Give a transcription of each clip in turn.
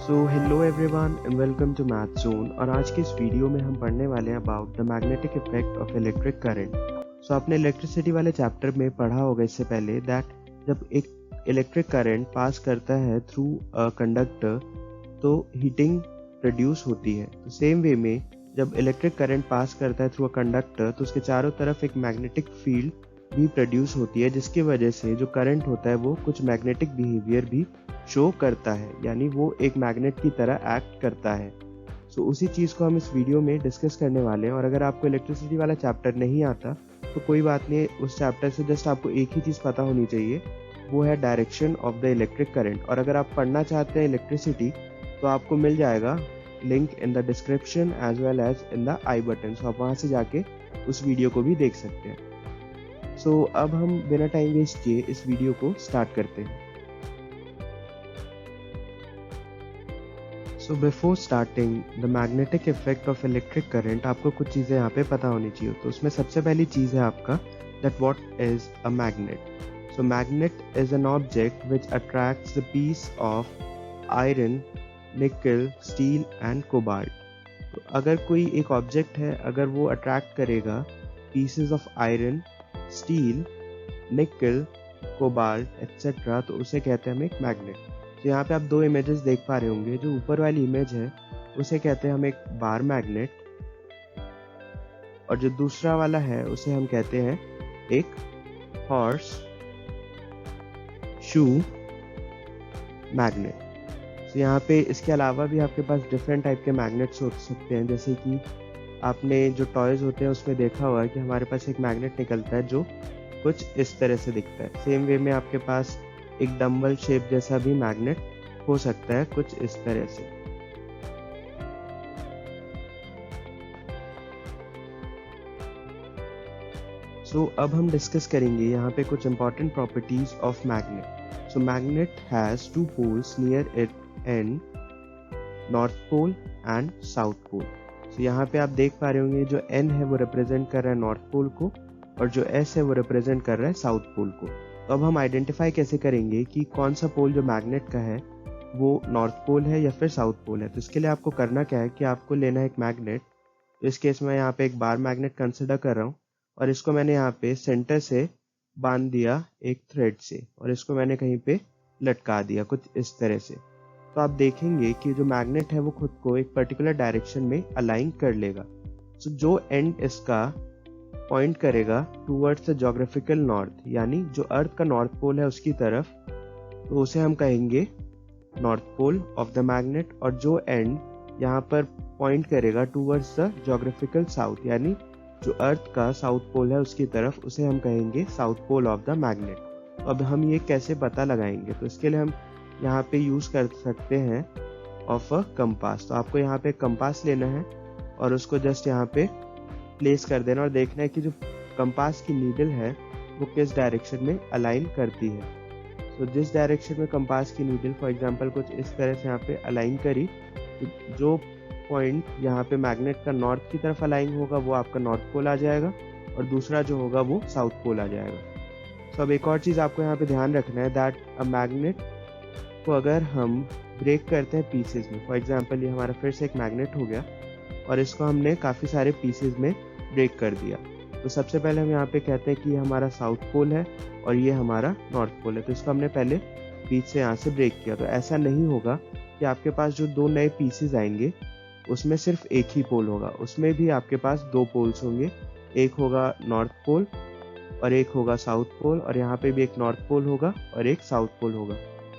Hello everyone and welcome to math zone. और आज के इस वीडियो में हम पढ़ने वाले हैं about the magnetic effect of electric current. आपने इलेक्ट्रिसिटी वाले चैप्टर में पढ़ा होगा इससे पहले दैट जब एक इलेक्ट्रिक करंट पास करता है थ्रू अ कंडक्टर तो हीटिंग प्रोड्यूस होती है। तो सेम वे में जब इलेक्ट्रिक करंट पास करता है थ्रू अ कंडक्टर तो उसके चारों तरफ एक मैग्नेटिक फील्ड भी प्रोड्यूस होती है, जिसकी वजह से जो करंट होता है वो कुछ मैग्नेटिक बिहेवियर भी शो करता है, यानी वो एक मैग्नेट की तरह एक्ट करता है। उसी चीज़ को हम इस वीडियो में डिस्कस करने वाले हैं। और अगर आपको इलेक्ट्रिसिटी वाला चैप्टर नहीं आता तो कोई बात नहीं, उस चैप्टर से जस्ट आपको एक ही चीज़ पता होनी चाहिए, वो है direction of the electric current. और अगर आप पढ़ना चाहते हैं इलेक्ट्रिसिटी तो आपको मिल जाएगा link in the description as well as in the I button. आप वहाँ से जाके उस वीडियो को भी देख सकते हैं। अब हम बिना टाइम वेस्ट किए इस वीडियो को स्टार्ट करते हैं। Before starting the magnetic effect of electric current आपको कुछ चीज़ें यहाँ पे पता होनी चाहिए। तो उसमें सबसे पहली चीज़ है आपका that what is a magnet. Magnet is an object which attracts the piece of iron, nickel, steel and cobalt. तो अगर कोई एक ऑब्जेक्ट है, अगर वो अट्रैक्ट करेगा पीसेस ऑफ आयरन, स्टील, निकल, कोबाल्ट एक्सेट्रा, तो उसे कहते हैं हम एक मैग्नेट। तो यहाँ पे आप दो इमेजेस देख पा रहे होंगे। जो ऊपर वाली इमेज है उसे कहते हैं हम एक बार मैग्नेट, और जो दूसरा वाला है उसे हम कहते हैं एक हॉर्स शू मैग्नेट। तो यहाँ पे इसके अलावा भी आपके पास डिफरेंट टाइप के मैग्नेट्स हो सकते हैं, जैसे कि आपने जो टॉयज होते हैं उसमें देखा हुआ है कि हमारे पास एक मैग्नेट निकलता है जो कुछ इस तरह से दिखता है। सेम वे में आपके पास एक डंबल शेप जैसा भी मैग्नेट हो सकता है कुछ इस तरह से। अब हम डिस्कस करेंगे यहाँ पे कुछ important properties of magnet. Magnet has two poles near it and north pole and south pole. यहाँ पे आप देख पा रहे होंगे जो N है वो रिप्रेजेंट कर रहा है नॉर्थ पोल को, और जो S है वो रिप्रेजेंट कर रहा है साउथ पोल को। तो अब हम आइडेंटिफाई कैसे करेंगे कि कौन सा पोल जो मैग्नेट का है वो नॉर्थ पोल है या फिर साउथ पोल है। तो इसके लिए आपको करना क्या है कि आपको लेना है एक मैग्नेट। तो इस केस में यहाँ पे एक बार मैग्नेट कंसिडर कर रहा हूँ, और इसको मैंने यहाँ पे सेंटर से बांध दिया एक थ्रेड से, और इसको मैंने कहीं पे लटका दिया कुछ इस तरह से। तो आप देखेंगे कि जो मैग्नेट है वो खुद को एक पर्टिकुलर डायरेक्शन में अलाइन कर लेगा। जो एंड इसका पॉइंट करेगा टूवर्ड्स द ज्योग्राफिकल नॉर्थ, यानी जो अर्थ का नॉर्थ पोल है उसकी तरफ, तो उसे हम कहेंगे north pole of the magnet. और जो एंड यहाँ पर पॉइंट करेगा टूवर्ड्स द ज्योग्राफिकल साउथ, यानी जो अर्थ का साउथ पोल है उसकी तरफ, उसे हम कहेंगे south pole of the magnet. अब हम ये कैसे पता लगाएंगे? तो इसके लिए हम यहाँ पे यूज कर सकते हैं ऑफ अ कंपास। तो आपको यहाँ पे कंपास लेना है और उसको जस्ट यहाँ पे प्लेस कर देना, और देखना है कि जो कंपास की नीडल है वो किस डायरेक्शन में अलाइन करती है। जिस डायरेक्शन में कंपास की नीडल फॉर एग्जांपल कुछ इस तरह से यहाँ पे अलाइन करी, तो जो पॉइंट यहाँ पे मैग्नेट का नॉर्थ की तरफ अलाइन होगा वो आपका नॉर्थ पोल आ जाएगा, और दूसरा जो होगा वो साउथ पोल आ जाएगा। अब एक और चीज़ आपको यहाँ पे ध्यान रखना है दैट अ मैग्नेट को अगर हम ब्रेक करते हैं पीसेज में, फॉर एग्जांपल ये हमारा फिर से एक मैग्नेट हो गया और इसको हमने काफ़ी सारे पीसेज में ब्रेक कर दिया। तो सबसे पहले हम यहाँ पे कहते हैं कि ये हमारा साउथ पोल है और ये हमारा नॉर्थ पोल है। तो इसको हमने पहले बीच से यहाँ से ब्रेक किया। तो ऐसा नहीं होगा कि आपके पास जो दो नए पीसेज आएंगे उसमें सिर्फ एक ही पोल होगा, उसमें भी आपके पास दो पोल्स होंगे। एक होगा नॉर्थ पोल और एक होगा साउथ पोल, और यहाँ पे भी एक नॉर्थ पोल होगा और एक साउथ पोल होगा।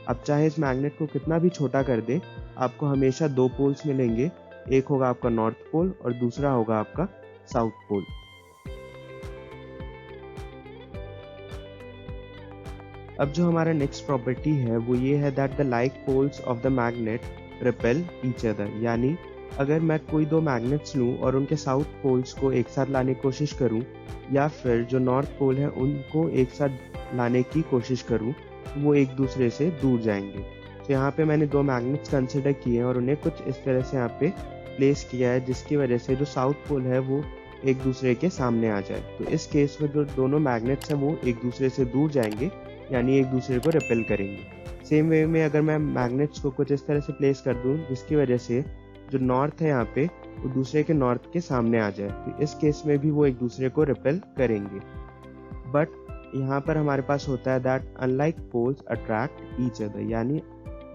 आप चाहे इस मैग्नेट को कितना भी छोटा कर दें, आपको हमेशा दो पोल्स मिलेंगे। एक होगा आपका नॉर्थ पोल और दूसरा होगा आपका साउथ पोल। अब जो हमारा नेक्स्ट प्रॉपर्टी है वो ये है that the like poles of the magnet repel each other. यानी अगर मैं कोई दो मैग्नेट्स लूं और उनके साउथ पोल्स को एक साथ लाने की कोशिश करूं, या फिर जो नॉर्थ पोल है उनको एक साथ लाने की कोशिश करूं, वो एक दूसरे से दूर जाएंगे। तो यहाँ पे मैंने दो मैग्नेट्स कंसिडर किए हैं और उन्हें कुछ इस तरह से यहाँ पे प्लेस किया है, जिसकी वजह से जो साउथ पोल है वो एक दूसरे के सामने आ जाए। तो इस केस में जो दोनों मैग्नेट्स हैं वो एक दूसरे से दूर जाएंगे, यानी एक दूसरे को रिपेल करेंगे। सेम वे में अगर मैं मैग्नेट्स को कुछ इस तरह से प्लेस कर दूं जिसकी वजह से जो नॉर्थ है यहाँ पे वो दूसरे के नॉर्थ के सामने आ जाए, तो इस केस में भी वो एक दूसरे को रिपेल करेंगे। बट यहाँ पर हमारे पास होता है that unlike poles attract each other, यानी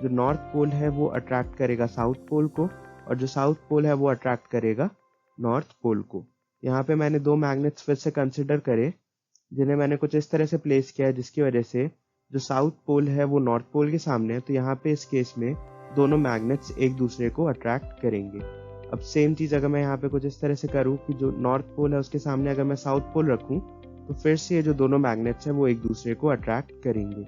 जो नॉर्थ पोल है वो अट्रैक्ट करेगा साउथ पोल को और जो साउथ पोल है वो अट्रैक्ट करेगा नॉर्थ पोल को। यहाँ पे मैंने दो मैग्नेट्स फिर से कंसिडर करे जिन्हें मैंने कुछ इस तरह से प्लेस किया है जिसकी वजह से जो साउथ पोल है वो नॉर्थ पोल के सामने है, तो यहाँ पे इस केस में दोनों मैग्नेट्स एक दूसरे को अट्रैक्ट करेंगे। अब सेम चीज अगर मैं यहाँ पे कुछ इस तरह से करूँ कि जो नॉर्थ पोल है उसके सामने अगर मैं साउथ पोल रखूँ तो फिर से ये जो दोनों मैग्नेट्स हैं वो एक दूसरे को अट्रैक्ट करेंगे।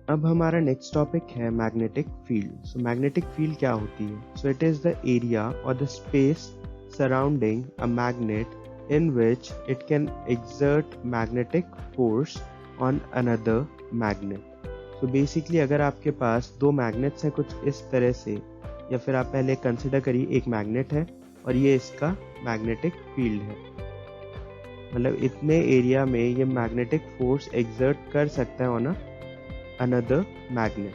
अब हमारा नेक्स्ट टॉपिक है magnetic field. So magnetic field क्या होती है? So it is the area और the space surrounding a magnet in which it can exert magnetic force on another magnet. So basically अगर आपके पास दो मैग्नेट्स हैं कुछ इस तरह से, या फिर आप पहले कंसिडर करिए एक मैग्नेट है और ये इसका मैग्नेटिक फील्ड है, मतलब इतने एरिया में ये मैग्नेटिक फोर्स एक्सर्ट कर सकता है ऑन अनदर मैग्नेट,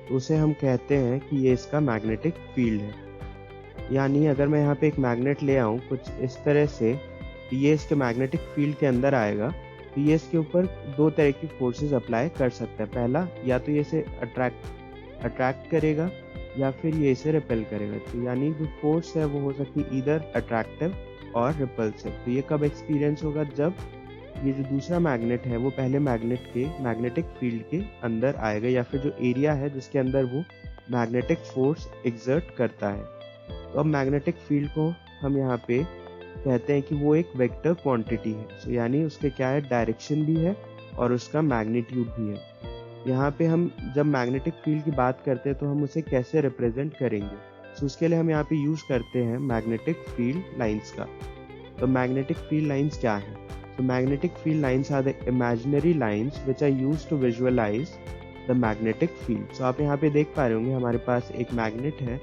तो उसे हम कहते हैं कि ये इसका मैग्नेटिक फील्ड है। यानी अगर मैं यहाँ पे एक मैग्नेट ले आऊँ कुछ इस तरह से, ये इसके मैग्नेटिक फील्ड के अंदर आएगा, तो ये इसके ऊपर दो तरह की फोर्सेस अप्लाई कर सकता है। पहला, या तो ये इसे अट्रैक्ट करेगा या फिर ये इसे रिपेल करेगा। तो यानी जो फोर्स है वो हो सकती है ईदर अट्रैक्टिव और रिपल्सिव। तो ये कब एक्सपीरियंस होगा? जब ये जो दूसरा मैग्नेट है वो पहले मैग्नेट के मैग्नेटिक फील्ड के अंदर आएगा, या फिर जो एरिया है जिसके अंदर वो मैग्नेटिक फोर्स एक्सर्ट करता है। तो अब मैग्नेटिक फील्ड को हम यहाँ पे कहते हैं कि वो एक वेक्टर क्वांटिटी है। सो यानी उसके क्या है, डायरेक्शन भी है और उसका मैग्नीट्यूड भी है। यहाँ पे हम जब मैग्नेटिक फील्ड की बात करते हैं तो हम उसे कैसे रिप्रेजेंट करेंगे? सो उसके लिए हम यहाँ पे यूज करते हैं मैग्नेटिक फील्ड लाइंस का। तो मैग्नेटिक फील्ड लाइंस क्या है? तो magnetic field lines are the imaginary lines which are used to visualise the magnetic field. So आप यहाँ पे देख पा रहे होंगे हमारे पास एक मैग्नेट है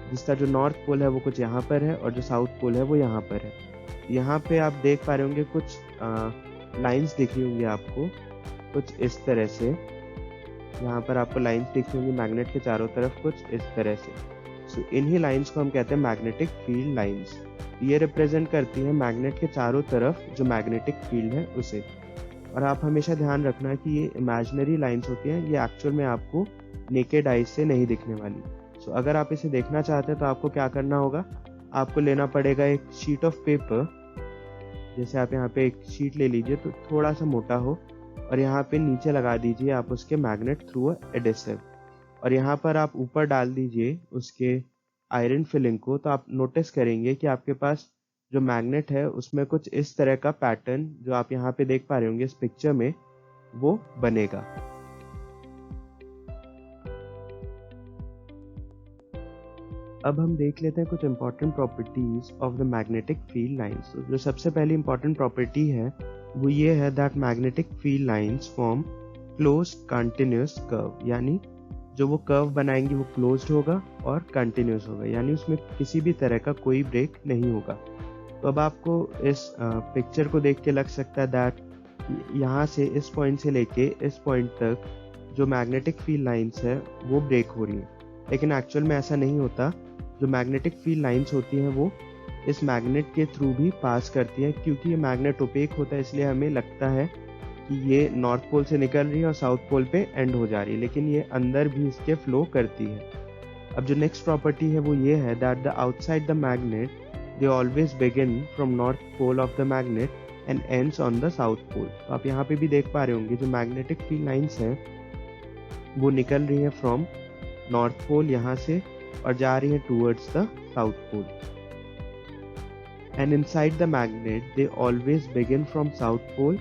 जिसका जो नॉर्थ पोल है वो कुछ यहाँ पर है और जो साउथ पोल है वो यहाँ पर है। यहाँ पे आप देख पा रहे होंगे कुछ लाइंस दिख रही होंगी आपको कुछ इस तरह से। यहाँ पर आपको लाइंस दिख रही होंगी मैग्नेट के चारों तरफ कुछ इस तरह से। सो इन्हीं लाइंस को हम कहते हैं मैग्नेटिक फील्ड लाइंस। ये रिप्रेजेंट करती है मैग्नेट के चारों तरफ जो मैग्नेटिक फील्ड है उसे। और आप हमेशा ध्यान रखना कि ये इमेजिनरी लाइंस होती हैं, ये एक्चुअल में आपको नेकेड आइज से नहीं दिखने वाली। तो अगर आप इसे देखना चाहते हैं तो आपको क्या करना होगा, आपको लेना पड़ेगा एक शीट ऑफ पेपर। जैसे आप यहाँ पे एक शीट ले लीजिए तो थोड़ा सा मोटा हो और यहाँ पे नीचे लगा दीजिए आप उसके मैग्नेट थ्रू एडेसिव, और यहाँ पर आप ऊपर डाल दीजिए उसके आयरन फिलिंग को। तो आप नोटिस करेंगे कि आपके पास जो मैग्नेट है उसमें कुछ इस तरह का पैटर्न जो आप यहाँ पे देख पा रहे होंगे इस पिक्चर में वो बनेगा। अब हम देख लेते हैं कुछ important properties of the magnetic field lines. जो सबसे पहली इंपॉर्टेंट प्रॉपर्टी है वो ये है that magnetic field lines form closed continuous curve, यानी जो वो कर्व बनाएंगी वो क्लोज्ड होगा और कंटिन्यूअस होगा, यानी उसमें किसी भी तरह का कोई ब्रेक नहीं होगा। तो अब आपको इस पिक्चर को देख के लग सकता है दैट यहाँ से इस पॉइंट से लेके इस पॉइंट तक जो मैग्नेटिक फील्ड लाइंस है वो ब्रेक हो रही है, लेकिन एक्चुअल में ऐसा नहीं होता। जो मैग्नेटिक फील्ड लाइंस होती हैं वो इस मैग्नेट के थ्रू भी पास करती है, क्योंकि ये मैग्नेट ओपेक होता है इसलिए हमें लगता है कि ये नॉर्थ पोल से निकल रही है और साउथ पोल पे एंड हो जा रही है, लेकिन ये अंदर भी इसके फ्लो करती है। अब जो नेक्स्ट प्रॉपर्टी है वो ये है that the outside the magnet they always begin from north pole of the magnet and ends on the south pole. तो आप यहाँ पे भी देख पा रहे होंगे जो मैग्नेटिक फील्ड लाइंस हैं वो निकल रही है फ्रॉम नॉर्थ पोल यहाँ से और जा रही है towards the south pole. And inside the magnet they always begin from south pole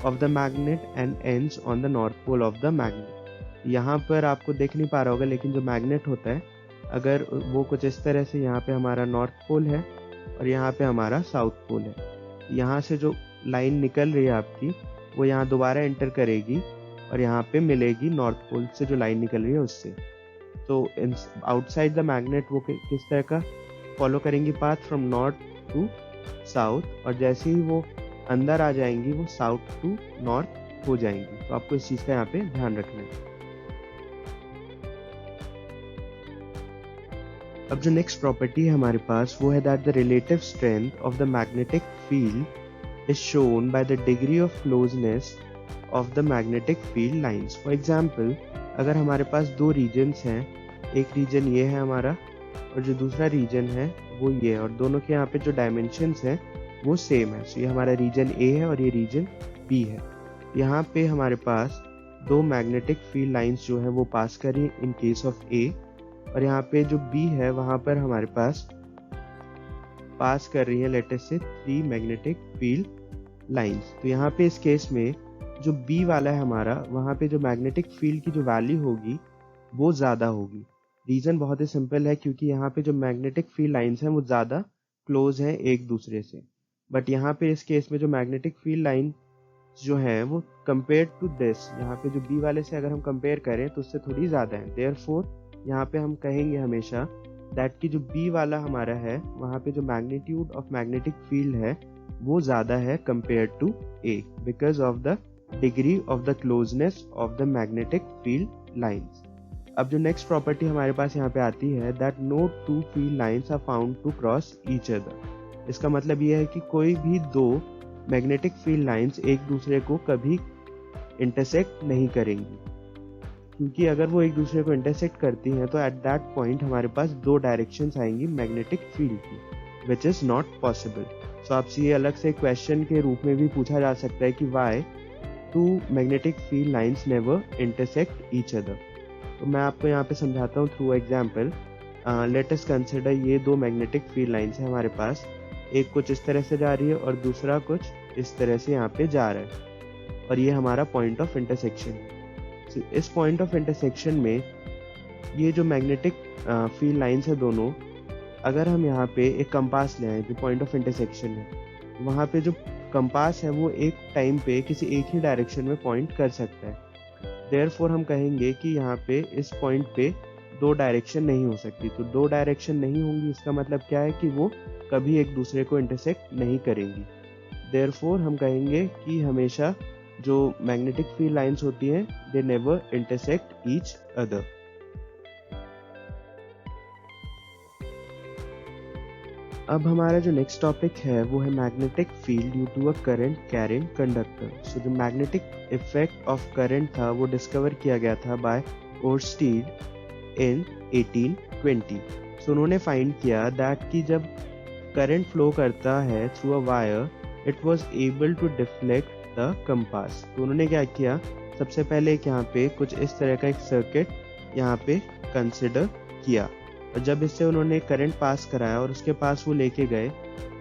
of the magnet and ends on the north pole of the magnet. यहाँ पर आपको देख नहीं पा रहा होगा, लेकिन जो मैग्नेट होता है अगर वो कुछ इस तरह से, यहाँ पे हमारा नॉर्थ पोल है और यहाँ पे हमारा साउथ पोल है, यहाँ से जो लाइन निकल रही है आपकी वो यहाँ दोबारा एंटर करेगी और यहाँ पे मिलेगी नॉर्थ पोल से जो लाइन निकल रही है उससे। तो आउटसाइड द मैग्नेट वो किस तरह का फॉलो करेंगी path from north to south, और जैसे ही वो अंदर आ जाएंगी वो साउथ टू नॉर्थ हो जाएंगी। तो आपको इस चीज़ का यहाँ पे ध्यान रखना है। अब जो नेक्स्ट प्रॉपर्टी है हमारे पास वो है that the relative strength of the magnetic field is shown by the degree of closeness of the magnetic field lines. For example, अगर हमारे पास दो रीजन्स हैं, एक रीजन ये है हमारा और जो दूसरा रीजन है वो ये है, और दोनों के यहाँ पे जो डायमेंशंस हैं वो सेम है। सो ये हमारा रीजन ए है और ये रीजन बी है। यहाँ पे हमारे पास दो मैग्नेटिक फील्ड लाइंस जो है वो पास करें इन केस ऑफ ए, और यहाँ पे जो बी है वहां पर हमारे पास पास कर रही है लेट अस से 3 मैग्नेटिक फील्ड लाइंस। तो यहाँ पे इस केस में जो बी वाला है हमारा, वहां पे जो मैग्नेटिक फील्ड की जो वैल्यू होगी वो ज्यादा होगी। रीजन बहुत ही सिंपल है, क्योंकि यहाँ पे जो मैग्नेटिक फील्ड लाइंस हैं वो ज्यादा क्लोज हैं एक दूसरे से। बट यहाँ पे इस केस में जो मैग्नेटिक फील्ड लाइन जो है वो कंपेयर टू दिस, यहाँ पे जो बी वाले से अगर हम कंपेयर करें तो उससे थोड़ी ज्यादा है। देयरफॉर यहाँ पे हम कहेंगे हमेशा दैट कि जो बी वाला हमारा है वहाँ पे जो मैग्नीट्यूड ऑफ मैग्नेटिक फील्ड है वो ज्यादा है compare to A, because of the degree of the closeness of the magnetic field lines. अब जो नेक्स्ट प्रॉपर्टी हमारे पास यहाँ पे आती है that no two field lines are found to cross each other. इसका मतलब ये है कि कोई भी दो मैग्नेटिक फील्ड लाइंस एक दूसरे को कभी इंटरसेक्ट नहीं करेंगी, क्योंकि अगर वो एक दूसरे को इंटरसेक्ट करती हैं तो एट दैट पॉइंट हमारे पास दो डायरेक्शंस आएंगी मैग्नेटिक फील्ड की, विच इज नॉट पॉसिबल। सो आपसे ये अलग से क्वेश्चन के रूप में भी पूछा जा सकता है कि why two magnetic field lines never intersect each other. तो मैं आपको यहाँ पे समझाता हूँ through example. Let us consider ये दो मैग्नेटिक फील्ड लाइंस है हमारे पास, एक कुछ इस तरह से जा रही है और दूसरा कुछ इस तरह से यहाँ पे जा रहा है, और ये हमारा पॉइंट ऑफ इंटरसेक्शन है। So, इस पॉइंट ऑफ इंटरसेक्शन में ये जो मैग्नेटिक फील्ड लाइंस है दोनों, अगर हम यहाँ पे एक कंपास ले आए जो पॉइंट ऑफ इंटरसेक्शन है, वहाँ पे जो कंपास है वो एक टाइम पे किसी एक ही डायरेक्शन में पॉइंट कर सकता है। देयरफॉर हम कहेंगे कि यहाँ पे इस पॉइंट पे दो डायरेक्शन नहीं हो सकती। तो दो डायरेक्शन नहीं होंगी, इसका मतलब क्या है कि वो कभी एक दूसरे को इंटरसेक्ट नहीं करेंगी। देयरफॉर हम कहेंगे कि हमेशा जो मैग्नेटिक फील्ड लाइंस होती हैं they never intersect each other. अब हमारा जो नेक्स्ट टॉपिक है वो है magnetic field due to a current carrying conductor. So जो मैग्नेटिक इफेक्ट ऑफ करंट था वो डिस्कवर किया गया था बाय ओर्स्टीड इन 1820। सो उन्होंने फाइंड किया दैट कि जब करंट फ्लो करता है through a wire, it was able to deflect the compass. तो उन्होंने क्या किया, सबसे पहले यहाँ पे कुछ इस तरह का एक सर्किट यहाँ पे कंसिडर किया, और जब इससे उन्होंने करंट पास कराया और उसके पास वो लेके गए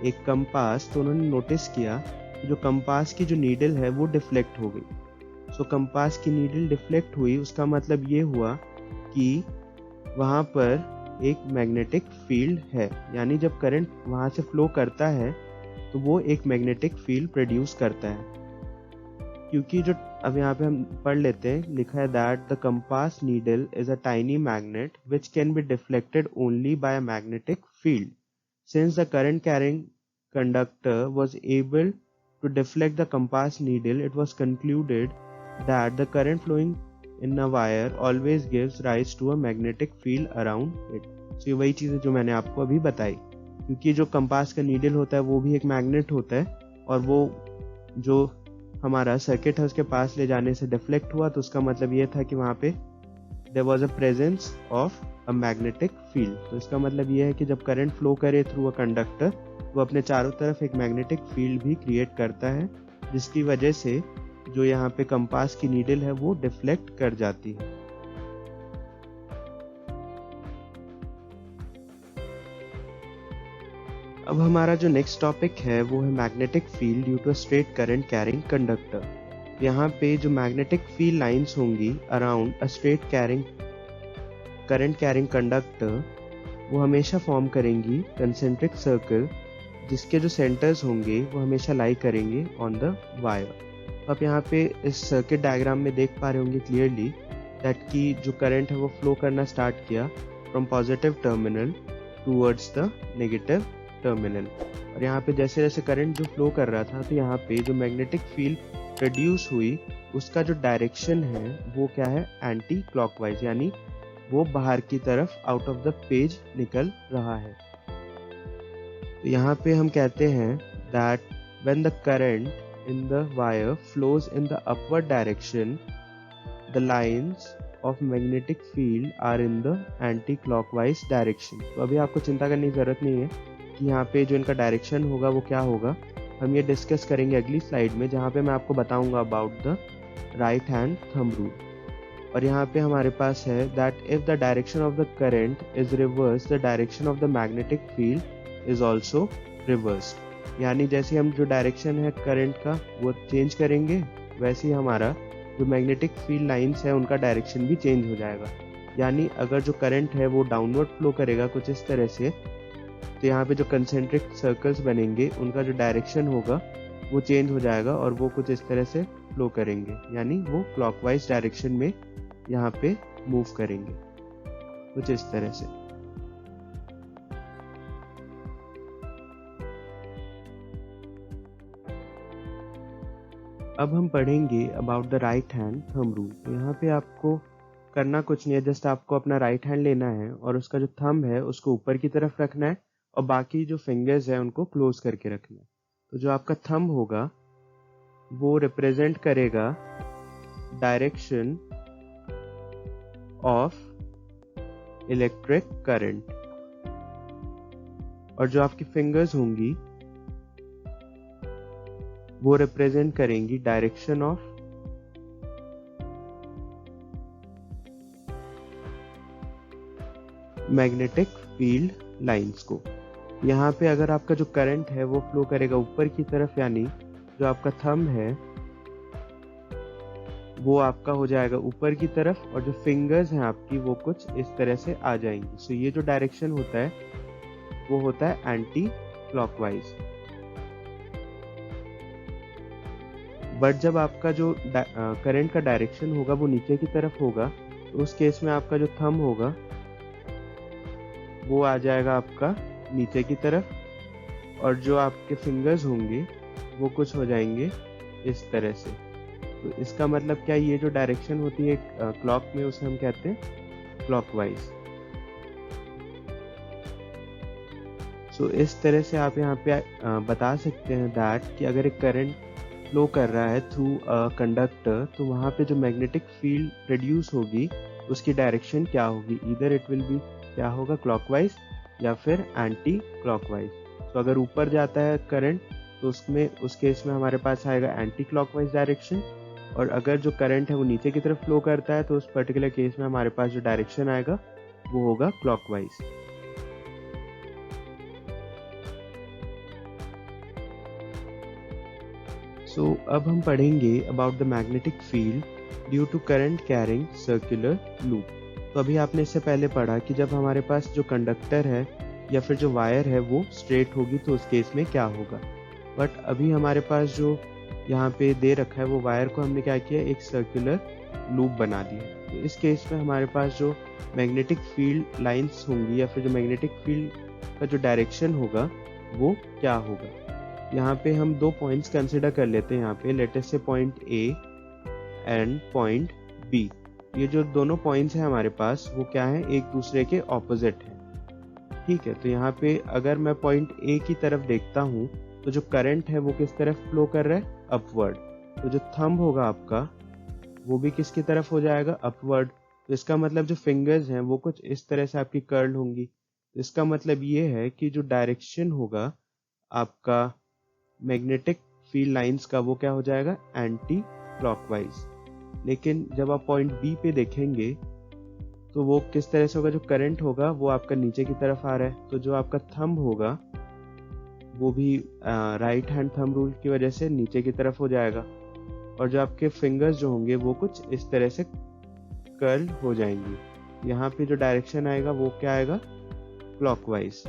एक कंपास, तो उन्होंने नोटिस किया कि जो कंपास की जो नीडल है वो डिफ्लेक्ट हो गई। सो कंपास की नीडल डिफ्लेक्ट हुई, उसका मतलब ये हुआ कि वहाँ पर एक मैग्नेटिक फील्ड है, यानी जब करंट वहाँ से फ्लो करता है तो वो एक मैग्नेटिक फील्ड प्रोड्यूस करता है। क्योंकि जो अब यहाँ पे हम पढ़ लेते हैं, लिखा है that the compass needle is a tiny magnet which can be deflected only by a magnetic field. Since the current carrying conductor was able to deflect the compass needle, it was concluded that the current flowing in a wire always gives rise to a magnetic field around it. So ये वही चीज़ है जो मैंने आपको अभी बताई, क्योंकि जो कंपास का नीडल होता है वो भी एक मैग्नेट होता है, और वो जो हमारा सर्किट है उसके पास ले जाने से डिफ्लेक्ट हुआ, तो उसका मतलब ये था कि वहाँ पे there was a presence of a magnetic field. तो इसका मतलब ये है कि जब करंट फ्लो करे थ्रू अ कंडक्टर, वो अपने चारों तरफ एक मैग्नेटिक फील्ड भी क्रिएट करता है, जिसकी वजह से जो यहाँ पे कंपास की नीडल है वो डिफ्लेक्ट कर जाती है। अब हमारा जो नेक्स्ट टॉपिक है वो है magnetic field due to straight current carrying conductor. यहाँ पे जो मैग्नेटिक फील्ड लाइंस होंगी around a straight current carrying conductor, वो हमेशा फॉर्म करेंगी कंसेंट्रिक सर्कल, जिसके जो सेंटर्स होंगे वो हमेशा लाई करेंगे ऑन द वायर। आप यहाँ पे इस सर्किट डायग्राम में देख पा रहे होंगे क्लियरली दैट कि जो करंट है वो फ्लो करना स्टार्ट किया from positive terminal towards the negative terminal, और यहाँ पे जैसे जैसे करंट जो फ्लो कर रहा था तो यहाँ पे जो मैग्नेटिक फील्ड प्रोड्यूस हुई उसका जो डायरेक्शन है वो क्या है, एंटी क्लॉकवाइज, यानी वो बाहर की तरफ आउट ऑफ द पेज निकल रहा है। तो यहाँ पे हम कहते हैं that when the current in the wire flows in the upward direction, the lines of magnetic field are in the anti-clockwise direction। तो अभी आपको चिंता करने की जरूरत नहीं है कि यहाँ पे जो इनका डायरेक्शन होगा वो क्या होगा, हम ये डिस्कस करेंगे अगली स्लाइड में, जहाँ पे मैं आपको बताऊंगा about the right hand thumb rule. और यहाँ पे हमारे पास है that if the direction of the current is reversed, the direction of the magnetic field is also reversed। यानी जैसे हम जो डायरेक्शन है करंट का वो चेंज करेंगे, वैसे ही हमारा जो मैग्नेटिक फील्ड लाइंस है उनका डायरेक्शन भी चेंज हो जाएगा। यानी अगर जो करंट है वो डाउनवर्ड फ्लो करेगा कुछ इस तरह से, तो यहाँ पे जो कंसेंट्रिक सर्कल्स बनेंगे उनका जो डायरेक्शन होगा वो चेंज हो जाएगा और वो कुछ इस तरह से फ्लो करेंगे, यानी वो क्लॉकवाइज डायरेक्शन में यहाँ पे मूव करेंगे कुछ इस तरह से। अब हम पढ़ेंगे about the right hand thumb rule. तो यहाँ पे आपको करना कुछ नहीं है, जस्ट आपको अपना राइट हैंड लेना है और उसका जो थंब है उसको ऊपर की तरफ रखना है और बाकी जो फिंगर्स है उनको क्लोज करके रखना है। तो जो आपका थंब होगा वो रिप्रेजेंट करेगा डायरेक्शन ऑफ इलेक्ट्रिक करंट और जो आपकी फिंगर्स होंगी वो रिप्रेजेंट करेंगी direction of magnetic field lines को। यहाँ पे अगर आपका जो करंट है वो फ्लो करेगा ऊपर की तरफ, यानी जो आपका थंब है वो आपका हो जाएगा ऊपर की तरफ और जो फिंगर्स हैं आपकी वो कुछ इस तरह से आ जाएंगी। सो ये जो डायरेक्शन होता है वो होता है एंटी क्लॉकवाइज। बट जब आपका जो करंट का डायरेक्शन होगा वो नीचे की तरफ होगा, तो उस केस में आपका जो थंब होगा वो आ जाएगा आपका नीचे की तरफ और जो आपके फिंगर्स होंगे वो कुछ हो जाएंगे इस तरह से। तो इसका मतलब क्या, ये जो डायरेक्शन होती है क्लॉक में उसे हम कहते हैं क्लॉकवाइज। सो इस तरह से आप यहाँ पे बता सकते हैं दैट कि अगर एक करंट फ्लो कर रहा है थ्रू अ कंडक्टर, तो वहाँ पे जो मैग्नेटिक फील्ड प्रोड्यूस होगी उसकी डायरेक्शन क्या होगी, ईदर इट विल बी क्या होगा, क्लॉकवाइज या फिर एंटी क्लॉकवाइज। तो अगर ऊपर जाता है करंट तो उस केस में हमारे पास आएगा एंटी क्लॉकवाइज डायरेक्शन, और अगर जो करंट है वो नीचे की तरफ फ्लो करता है तो उस पर्टिकुलर केस में हमारे पास जो डायरेक्शन आएगा वो होगा क्लॉकवाइज। सो अब हम पढ़ेंगे about the magnetic field due to current carrying circular loop. तो अभी आपने इससे पहले पढ़ा कि जब हमारे पास जो कंडक्टर है या फिर जो वायर है वो स्ट्रेट होगी तो उस केस में क्या होगा। बट अभी हमारे पास जो यहाँ पे दे रखा है वो वायर को हमने क्या किया, एक सर्कुलर लूप बना दिया। तो इस केस में हमारे पास जो मैग्नेटिक फील्ड लाइंस होंगी या फिर जो मैग्नेटिक फील्ड का जो डायरेक्शन होगा वो क्या होगा। यहाँ पे हम दो पॉइंट्स कंसिडर कर लेते हैं। यहाँ पे let us say point A and point B. ये जो दोनों पॉइंट्स हैं हमारे पास वो क्या है, एक दूसरे के ऑपोजिट हैं। ठीक है, तो यहाँ पे अगर मैं पॉइंट ए की तरफ देखता हूँ तो जो करंट है वो किस तरफ फ्लो कर रहा है, अपवर्ड। तो जो थंब होगा आपका वो भी किसकी तरफ हो जाएगा, अपवर्ड। तो इसका मतलब जो फिंगर्स हैं वो कुछ इस तरह से आपकी कर्ल होंगी। तो इसका मतलब ये है कि जो डायरेक्शन होगा आपका मैग्नेटिक फील्ड लाइंस का वो क्या हो जाएगा, एंटी क्लॉकवाइज। लेकिन जब आप पॉइंट बी पे देखेंगे तो वो किस तरह से होगा, जो करंट होगा वो आपका नीचे की तरफ आ रहा है, तो जो आपका थंब होगा वो भी राइट हैंड थंब रूल की वजह से नीचे की तरफ हो जाएगा, और जो आपके फिंगर्स जो होंगे वो कुछ इस तरह से कर्ल हो जाएंगी। यहाँ पे जो डायरेक्शन आएगा वो क्या आएगा, क्लॉकवाइज।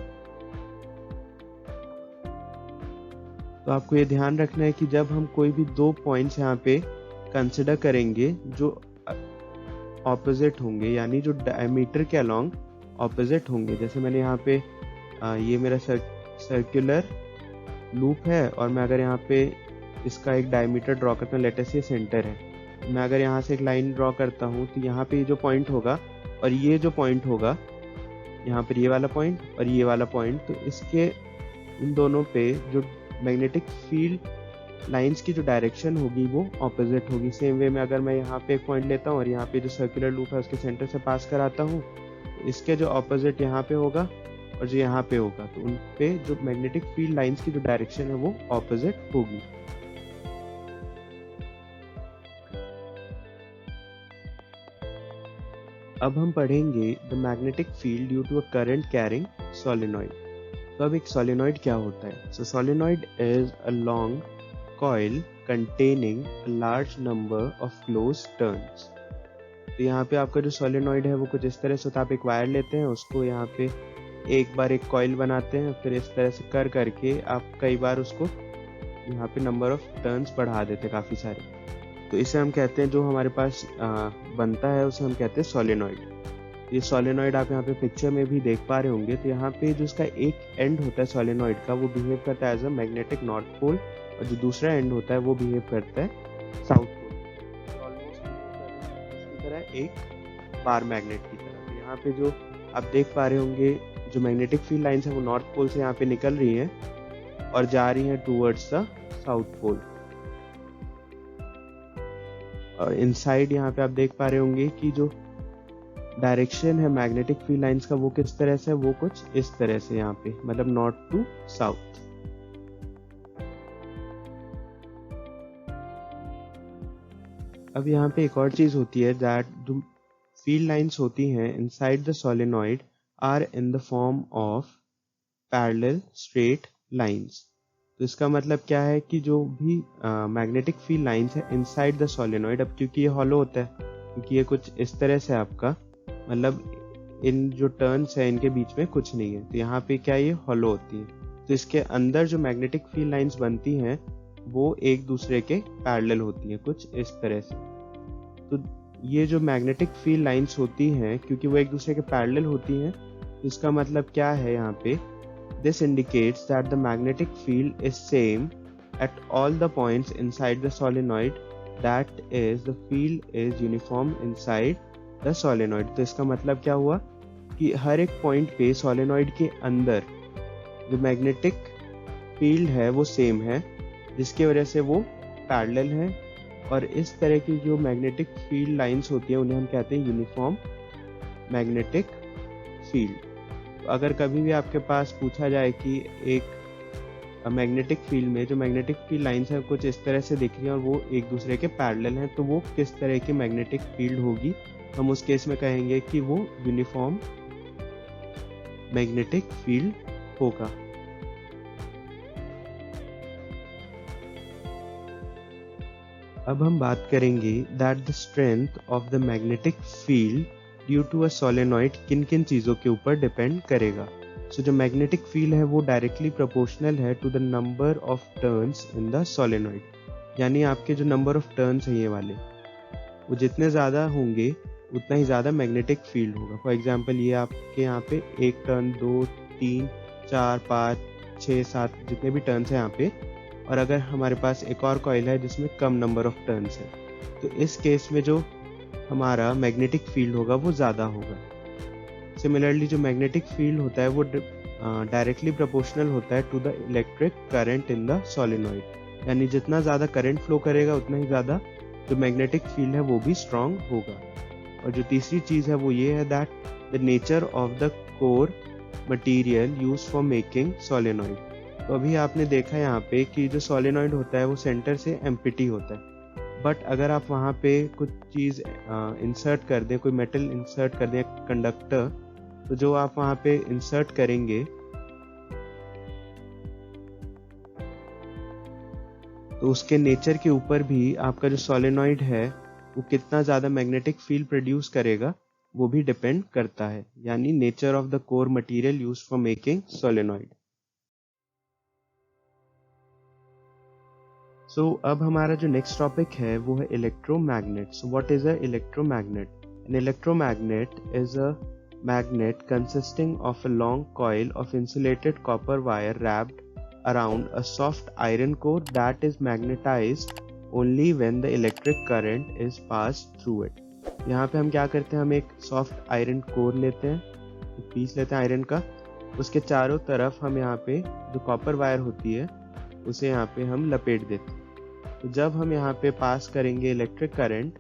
तो आपको ये ध्यान रखना है कि जब हम कोई भी दो पॉइंट्स यहाँ पे कंसिडर करेंगे जो ऑपोजिट होंगे, यानी जो डायमीटर के अलोंग ऑपोजिट होंगे, जैसे मैंने यहाँ पे ये मेरा सर्कुलर लूप है और मैं अगर यहाँ पे इसका एक डायमीटर ड्रॉ करता हूँ, लेट अस ये सेंटर है। मैं अगर यहाँ से एक लाइन ड्रॉ करता हूँ तो यहाँ पे जो पॉइंट होगा और ये जो पॉइंट होगा, यहाँ पर ये वाला पॉइंट और ये वाला पॉइंट, तो इसके इन दोनों पे जो मैग्नेटिक फील्ड लाइंस की जो डायरेक्शन होगी वो ऑपोजिट होगी। सेम वे में अगर मैं यहाँ पे एक पॉइंट लेता हूँ और यहाँ पे जो सर्कुलर लूप है उसके सेंटर से पास कराता हूँ, तो इसके जो ऑपोजिट यहाँ पे होगा और जो यहाँ पे होगा, तो उन पे जो मैग्नेटिक फील्ड लाइंस की जो डायरेक्शन है वो ऑपोजिट होगी। अब हम पढ़ेंगे the magnetic field due to a current carrying solenoid. तो अब एक सोलेनॉइड क्या होता है? So solenoid is a long coil containing a large number of close turns. तो यहाँ पे आपका जो सोलेनॉइड है वो कुछ इस तरह से होता है। आप एक वायर लेते हैं, उसको यहाँ पे एक बार एक कॉइल बनाते हैं, फिर इस तरह से कर करके आप कई बार उसको यहाँ पे नंबर ऑफ टर्न्स बढ़ा देते हैं, काफ़ी सारे। तो इसे हम कहते हैं, जो हमारे पास बनता है उसे हम कहते हैं सोलेनॉइड। ये सोलेनॉइड आप यहाँ पे पिक्चर में भी देख पा रहे होंगे। तो यहाँ पे जो इसका एक एंड होता है सोलेनॉइड का, वो बिहेव करता है as a magnetic north pole, और जो दूसरा एंड होता है वो बिहेव करता है साउथ पोल, ऑलमोस्ट इसकी तरह, एक बार मैग्नेट की तरह। तो यहाँ पे जो आप देख पा रहे होंगे, जो मैग्नेटिक फील्ड लाइंस है वो नॉर्थ पोल से यहाँ पे निकल रही हैं और जा रही हैं टूवर्ड्स द साउथ पोल। और इनसाइड यहाँ पे आप देख पा रहे होंगे कि जो डायरेक्शन है मैग्नेटिक फील्ड लाइंस का वो किस तरह से है, वो कुछ इस तरह से यहाँ पे, मतलब नॉर्थ टू साउथ। अब यहाँ पे एक और चीज होती है, दैट जो फील्ड लाइंस होती हैं inside the solenoid are in the form of parallel straight lines. तो इसका मतलब क्या है कि जो भी मैग्नेटिक फील्ड लाइंस है इनसाइड द सोलेनॉइड, अब क्योंकि ये हॉलो होता है, क्योंकि ये कुछ इस तरह से आपका, मतलब इन जो टर्न्स है इनके बीच में कुछ नहीं है, तो यहाँ पे क्या ये हॉलो होती है। तो इसके अंदर जो मैग्नेटिक फील्ड लाइंस बनती हैं वो एक दूसरे के पैरेलल होती हैं, कुछ इस तरह से। तो ये जो मैग्नेटिक फील्ड लाइंस होती हैं, क्योंकि वो एक दूसरे के पैरेलल होती हैं, तो इसका मतलब क्या है यहाँ पे, this indicates that the magnetic field is same at all the points inside the solenoid, that is the field is uniform inside the solenoid। तो इसका मतलब क्या हुआ कि हर एक पॉइंट पे सोलेनॉइड के अंदर जो मैग्नेटिक फील्ड है वो सेम है, जिसकी वजह से वो पैरेलल है, और इस तरह की जो मैग्नेटिक फील्ड लाइंस होती हैं उन्हें हम कहते हैं यूनिफॉर्म मैग्नेटिक फील्ड। अगर कभी भी आपके पास पूछा जाए कि एक मैग्नेटिक फील्ड में जो मैग्नेटिक फील्ड लाइंस हैं कुछ इस तरह से दिख रही हैं और वो एक दूसरे के पैरेलल हैं, तो वो किस तरह की मैग्नेटिक फील्ड होगी, हम उस केस में कहेंगे कि वो यूनिफॉर्म मैग्नेटिक फील्ड होगा। अब हम बात करेंगे that the strength of the magnetic field due to a solenoid किन किन चीज़ों के ऊपर डिपेंड करेगा। सो जो मैग्नेटिक फील्ड है वो डायरेक्टली प्रोपोर्शनल है to the number of turns in the solenoid, यानी आपके जो नंबर ऑफ टर्न्स हैं ये वाले, वो जितने ज़्यादा होंगे उतना ही ज़्यादा मैग्नेटिक फील्ड होगा। फॉर एग्जांपल ये आपके यहाँ पे एक टर्न, 2, 3, 4, 5, 6, 7 जितने भी टर्न्स हैं यहाँ पे, और अगर हमारे पास एक और कॉइल है जिसमें कम नंबर ऑफ टर्न्स है, तो इस केस में जो हमारा मैग्नेटिक फील्ड होगा वो ज़्यादा होगा। सिमिलरली जो मैग्नेटिक फील्ड होता है वो डायरेक्टली प्रोपोर्शनल होता है to the electric current in the solenoid, यानी जितना ज़्यादा करंट फ्लो करेगा उतना ही ज़्यादा जो मैग्नेटिक फील्ड है वो भी स्ट्रांग होगा। और जो तीसरी चीज़ है वो ये है that the nature of the core material use for making solenoid. तो अभी आपने देखा यहाँ पे कि जो सोलेनॉइड होता है वो सेंटर से एम्प्टी होता है, बट अगर आप वहाँ पे कुछ चीज़ इंसर्ट कर दें, कोई मेटल इंसर्ट कर दें, कंडक्टर, तो जो आप वहाँ पे इंसर्ट करेंगे तो उसके नेचर के ऊपर भी आपका जो सोलेनॉइड है वो कितना ज़्यादा मैग्नेटिक फील्ड प्रोड्यूस करेगा वो भी डिपेंड करता है, यानी nature of the core material used for making solenoid. So अब हमारा जो नेक्स्ट टॉपिक है वो है electromagnet. So what is a electromagnet? An electromagnet is a magnet consisting of a long coil of insulated copper wire wrapped around a soft iron core that is magnetized only when the electric current is passed through it. यहाँ पे हम क्या करते हैं, हम एक soft iron core लेते हैं, एक पीस लेते हैं आयरन का, उसके चारों तरफ हम यहाँ पे जो कॉपर वायर होती है उसे यहाँ पे हम लपेट देते हैं। तो जब हम यहाँ पे पास करेंगे इलेक्ट्रिक करंट,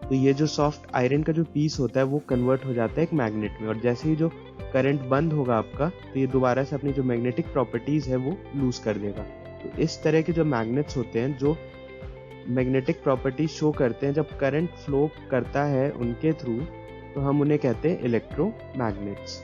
तो ये जो सॉफ्ट आयरन का जो पीस होता है वो कन्वर्ट हो जाता है एक मैग्नेट में, और जैसे ही जो करंट बंद होगा आपका, तो ये दोबारा से अपनी जो मैग्नेटिक प्रॉपर्टीज है वो लूज कर देगा। तो इस तरह के जो मैग्नेट्स होते हैं जो मैग्नेटिक प्रॉपर्टीज शो करते हैं जब करंट फ्लो करता है उनके थ्रू, तो हम उन्हें कहते हैं इलेक्ट्रोमैग्नेट्स।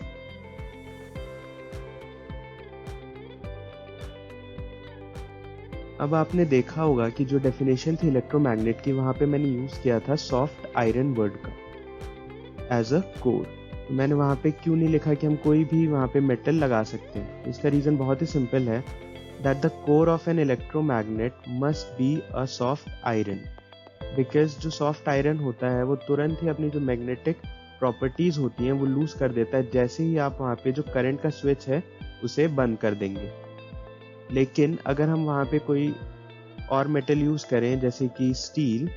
अब आपने देखा होगा कि जो डेफिनेशन थी इलेक्ट्रोमैग्नेट की, वहां पे मैंने यूज किया था सॉफ्ट आयरन वर्ड का एज अ कोर। तो मैंने वहां पे क्यों नहीं लिखा कि हम कोई भी वहां पे मेटल लगा सकते हैं? इसका रीजन बहुत ही सिंपल है, that the core of an electromagnet must be a soft iron, because जो सॉफ्ट आयरन होता है वो तुरंत ही अपनी जो मैग्नेटिक प्रॉपर्टीज होती हैं वो लूज कर देता है जैसे ही आप वहाँ पे जो करंट का स्विच है उसे बंद कर देंगे। लेकिन अगर हम वहाँ पे कोई और मेटल यूज करें जैसे कि स्टील,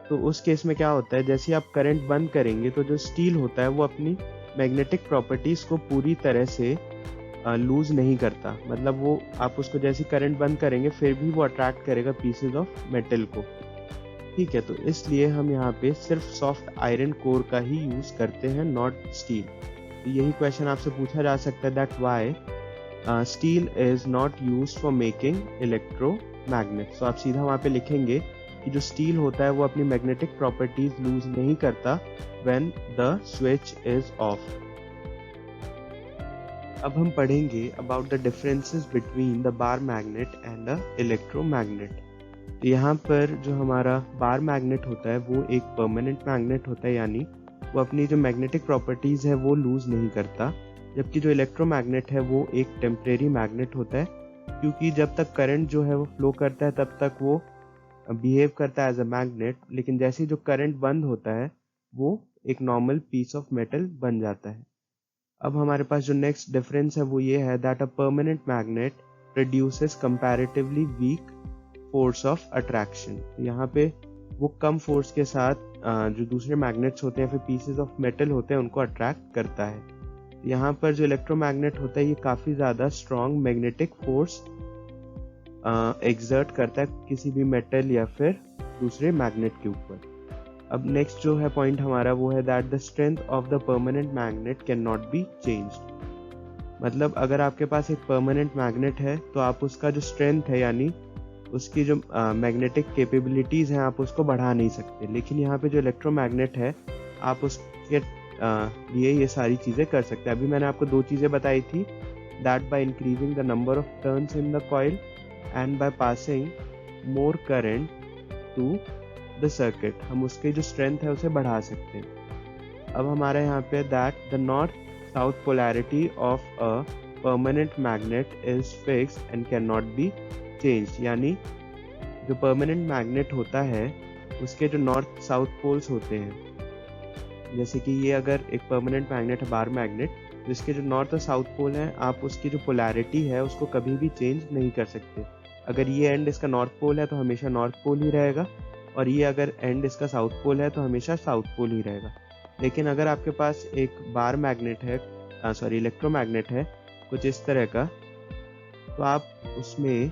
तो उस केस में क्या होता है, जैसे आप करंट बंद करेंगे तो जो स्टील होता है वो अपनी मैग्नेटिक प्रॉपर्टीज को पूरी तरह से लूज नहीं करता। मतलब वो आप उसको जैसे करंट बंद करेंगे फिर भी वो अट्रैक्ट करेगा पीसेज ऑफ मेटल को। ठीक है, तो इसलिए हम यहाँ पे सिर्फ सॉफ्ट आयरन कोर का ही यूज करते हैं, नॉट स्टील। तो यही क्वेश्चन आपसे पूछा जा सकता है, that why steel is not used for making electromagnets. तो आप सीधा वहाँ पे लिखेंगे कि जो स्टील होता है वो अपनी मैग्नेटिक प्रॉपर्टीज लूज नहीं करता when the switch is of. अब हम पढ़ेंगे about the differences between the bar magnet and the electromagnet. तो यहाँ पर जो हमारा बार मैग्नेट होता है वो एक परमानेंट मैग्नेट होता है, यानी वो अपनी जो मैग्नेटिक प्रॉपर्टीज है वो लूज नहीं करता, जबकि जो इलेक्ट्रोमैग्नेट है वो एक टेम्परेरी मैग्नेट होता है, क्योंकि जब तक करंट जो है वो फ्लो करता है तब तक वो बिहेव करता है एज अ मैग्नेट, लेकिन जैसे ही जो करंट बंद होता है वो एक नॉर्मल पीस ऑफ मेटल बन जाता है। अब हमारे पास जो नेक्स्ट डिफरेंस है वो ये है that a permanent magnet produces comparatively weak force of attraction. यहाँ पे वो कम फोर्स के साथ जो दूसरे मैग्नेट्स होते हैं फिर पीसेस ऑफ मेटल होते हैं उनको अट्रैक्ट करता है। यहाँ पर जो इलेक्ट्रोमैग्नेट होता है ये काफी ज्यादा स्ट्रॉन्ग मैग्नेटिक फोर्स एक्सर्ट करता है किसी भी मेटल या फिर दूसरे मैग्नेट के ऊपर। अब नेक्स्ट जो है पॉइंट हमारा वो है that the strength of the permanent magnet can not be changed. मतलब अगर आपके पास एक परमानेंट मैग्नेट है तो आप उसका जो स्ट्रेंथ है यानी उसकी जो मैग्नेटिक कैपेबिलिटीज हैं आप उसको बढ़ा नहीं सकते, लेकिन यहाँ पे जो इलेक्ट्रोमैग्नेट है आप उसके लिए ये सारी चीजें कर सकते हैं। अभी मैंने आपको दो चीजें बताई थी, that by increasing the number of turns in the coil and by passing more current to the circuit, हम उसकी जो स्ट्रेंथ है उसे बढ़ा सकते हैं। अब हमारे यहाँ पे that the north south polarity of a permanent magnet is fixed and can not be changed, यानी जो परमानेंट मैग्नेट होता है उसके जो नॉर्थ साउथ पोल्स होते हैं, जैसे कि ये अगर एक परमानेंट मैग्नेट है बार मैग्नेट, तो इसके जो नॉर्थ और साउथ पोल हैं आप उसकी जो पोलैरिटी है उसको कभी भी चेंज नहीं कर सकते। अगर ये एंड इसका नॉर्थ पोल है तो हमेशा नॉर्थ पोल ही रहेगा, और ये अगर एंड इसका साउथ पोल है तो हमेशा साउथ पोल ही रहेगा। लेकिन अगर आपके पास एक बार मैग्नेट है इलेक्ट्रोमैग्नेट है कुछ इस तरह का, तो आप उसमें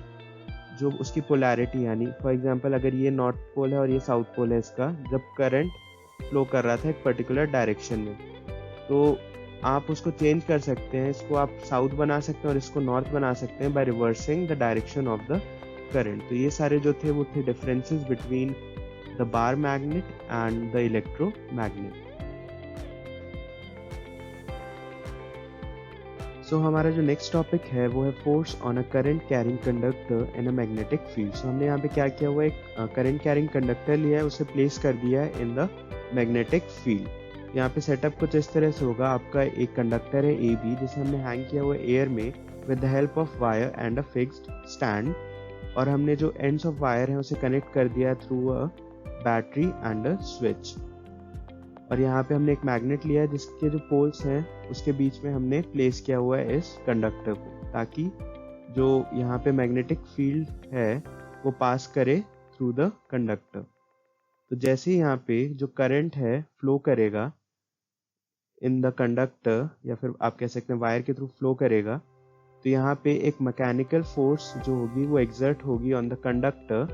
जो उसकी पोलैरिटी यानी फॉर एग्जांपल अगर ये नॉर्थ पोल है और ये साउथ पोल है इसका, जब करंट फ्लो कर रहा था एक पर्टिकुलर डायरेक्शन में, तो आप उसको चेंज कर सकते हैं, इसको आप साउथ बना सकते हैं और इसको नॉर्थ बना सकते हैं by reversing the direction of the current. तो ये सारे जो थे वो थे differences between the bar magnet and the electromagnet. So हमारा जो नेक्स्ट टॉपिक है वो है force on a current carrying conductor in a magnetic field. So हमने यहाँ पे क्या किया हुआ, एक करंट कैरिंग कंडक्टर लिया है, उसे प्लेस कर दिया है इन द मैग्नेटिक फील्ड। यहाँ पे सेटअप कुछ इस तरह से होगा, आपका एक कंडक्टर है ए बी जिसे हमने हैंग किया हुआ है एयर में with the help of wire and a fixed stand, और हमने जो एंड्स ऑफ वायर है उसे कनेक्ट कर दिया through a battery and a switch. और यहाँ पे हमने एक मैग्नेट लिया है जिसके जो पोल्स हैं उसके बीच में हमने प्लेस किया हुआ है इस कंडक्टर को, ताकि जो यहाँ पे मैग्नेटिक फील्ड है वो पास करे थ्रू द कंडक्टर। तो जैसे ही यहाँ पे जो करंट है फ्लो करेगा इन द कंडक्टर, या फिर आप कह सकते हैं वायर के थ्रू फ्लो करेगा, तो यहाँ पे एक मैकेनिकल फोर्स जो होगी वो एग्जर्ट होगी ऑन द कंडक्टर,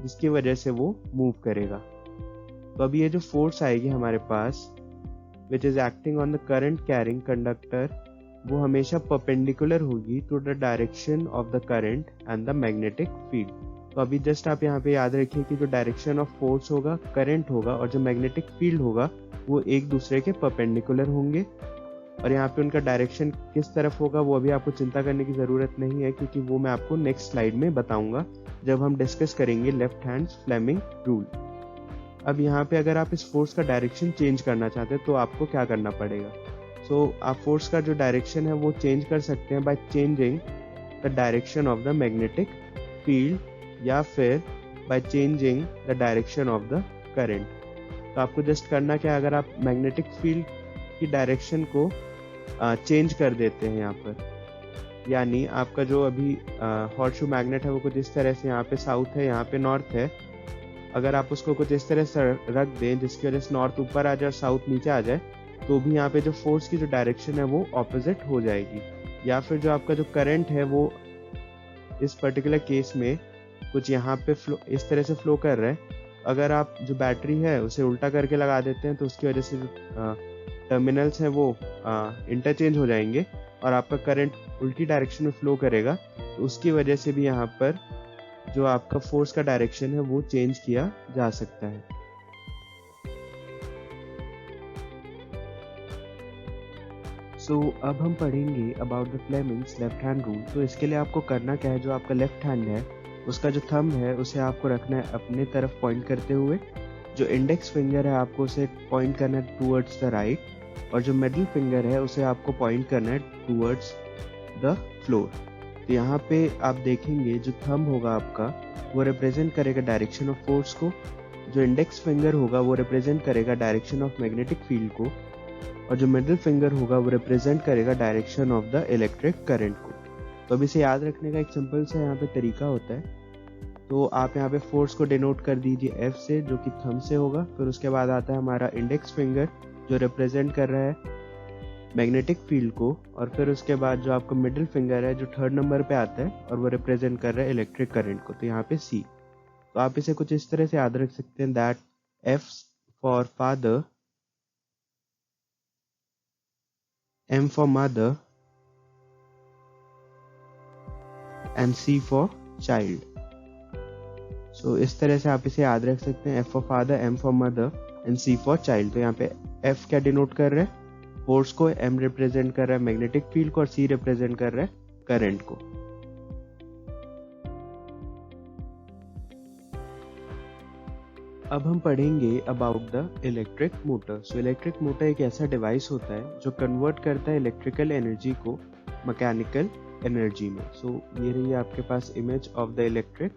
जिसकी वजह से वो मूव करेगा। तो अब ये जो फोर्स आएगी हमारे पास which is acting on the current carrying conductor, वो हमेशा परपेंडिकुलर होगी to the direction of the current and the magnetic field. तो अभी जस्ट आप यहाँ पे याद रखिए कि जो डायरेक्शन ऑफ फोर्स होगा, करंट होगा, और जो मैग्नेटिक फील्ड होगा वो एक दूसरे के परपेंडिकुलर होंगे। और यहाँ पे उनका डायरेक्शन किस तरफ होगा वो अभी आपको चिंता करने की ज़रूरत नहीं है, क्योंकि वो मैं आपको नेक्स्ट स्लाइड में बताऊंगा जब हम डिस्कस करेंगे लेफ्ट हैंड फ्लेमिंग रूल। अब यहाँ पे अगर आप इस फोर्स का डायरेक्शन चेंज करना चाहते हैं तो आपको क्या करना पड़ेगा। आप फोर्स का जो डायरेक्शन है वो चेंज कर सकते हैं by changing the direction of the magnetic field, या फिर by changing the direction of the current. तो आपको जस्ट करना क्या है, अगर आप मैग्नेटिक फील्ड की डायरेक्शन को चेंज कर देते हैं यहाँ पर, यानी आपका जो अभी हॉर्सशू मैग्नेट है वो कुछ इस तरह से यहाँ पे साउथ है, यहाँ पे नॉर्थ है, अगर आप उसको कुछ इस तरह से रख दें जिसकी वजह से नॉर्थ ऊपर आ जाए और साउथ नीचे आ जाए, तो भी यहाँ पे जो फोर्स की जो डायरेक्शन है वो ऑपोजिट हो जाएगी। या फिर जो आपका जो करंट है वो इस पर्टिकुलर केस में कुछ यहाँ पे इस तरह से फ्लो कर रहा है, अगर आप जो बैटरी है उसे उल्टा करके लगा देते हैं तो उसकी वजह से जो टर्मिनल्स हैं वो इंटरचेंज हो जाएंगे और आपका करंट उल्टी डायरेक्शन में फ्लो करेगा। तो उसकी वजह से भी यहाँ पर जो आपका फोर्स का डायरेक्शन है वो चेंज किया जा सकता है। अब हम पढ़ेंगे about the Fleming's left hand rule. तो इसके लिए आपको करना क्या है, जो आपका लेफ्ट हैंड है उसका जो थंब है उसे आपको रखना है अपने तरफ पॉइंट करते हुए, जो इंडेक्स फिंगर है आपको उसे पॉइंट करना है टूवर्ड्स द राइट, और जो मिडिल फिंगर है उसे आपको पॉइंट करना है टूवर्ड्स द फ्लोर। तो यहाँ पे आप देखेंगे जो थंब होगा आपका वो रिप्रेजेंट करेगा डायरेक्शन ऑफ फोर्स को, जो इंडेक्स फिंगर होगा वो रिप्रेजेंट करेगा डायरेक्शन ऑफ मैग्नेटिक फील्ड को, और जो मिडिल फिंगर होगा वो रिप्रेजेंट करेगा direction of the electric current को। तो अब इसे याद रखने का एक सिंपल सा यहाँ पे तरीका होता है। तो आप यहाँ पे फोर्स को डिनोट कर दीजिए F से, जो कि थंब से होगा। फिर उसके बाद आता है हमारा इंडेक्स फिंगर जो रिप्रेजेंट कर रहा है मैग्नेटिक फील्ड को, और फिर उसके बाद जो आपका मिडिल फिंगर है जो थर्ड नंबर पे आता है और वो रिप्रेजेंट कर रहा है इलेक्ट्रिक करंट को, तो यहाँ पे C। तो आप इसे कुछ इस तरह से याद रख सकते हैं that F for father, M for mother and C for child। इस तरह से आप इसे याद रख सकते हैं, F for father, M for mother and C for child। तो यहाँ पे F क्या डिनोट कर रहा है, फोर्स को, M रिप्रेजेंट कर रहा है मैग्नेटिक फील्ड को, और C रिप्रेजेंट कर रहा है करंट को। अब हम पढ़ेंगे about the electric motor. Electric motor एक ऐसा डिवाइस होता है जो कन्वर्ट करता है इलेक्ट्रिकल एनर्जी को मैकेनिकल एनर्जी में। ये रही आपके पास image of the electric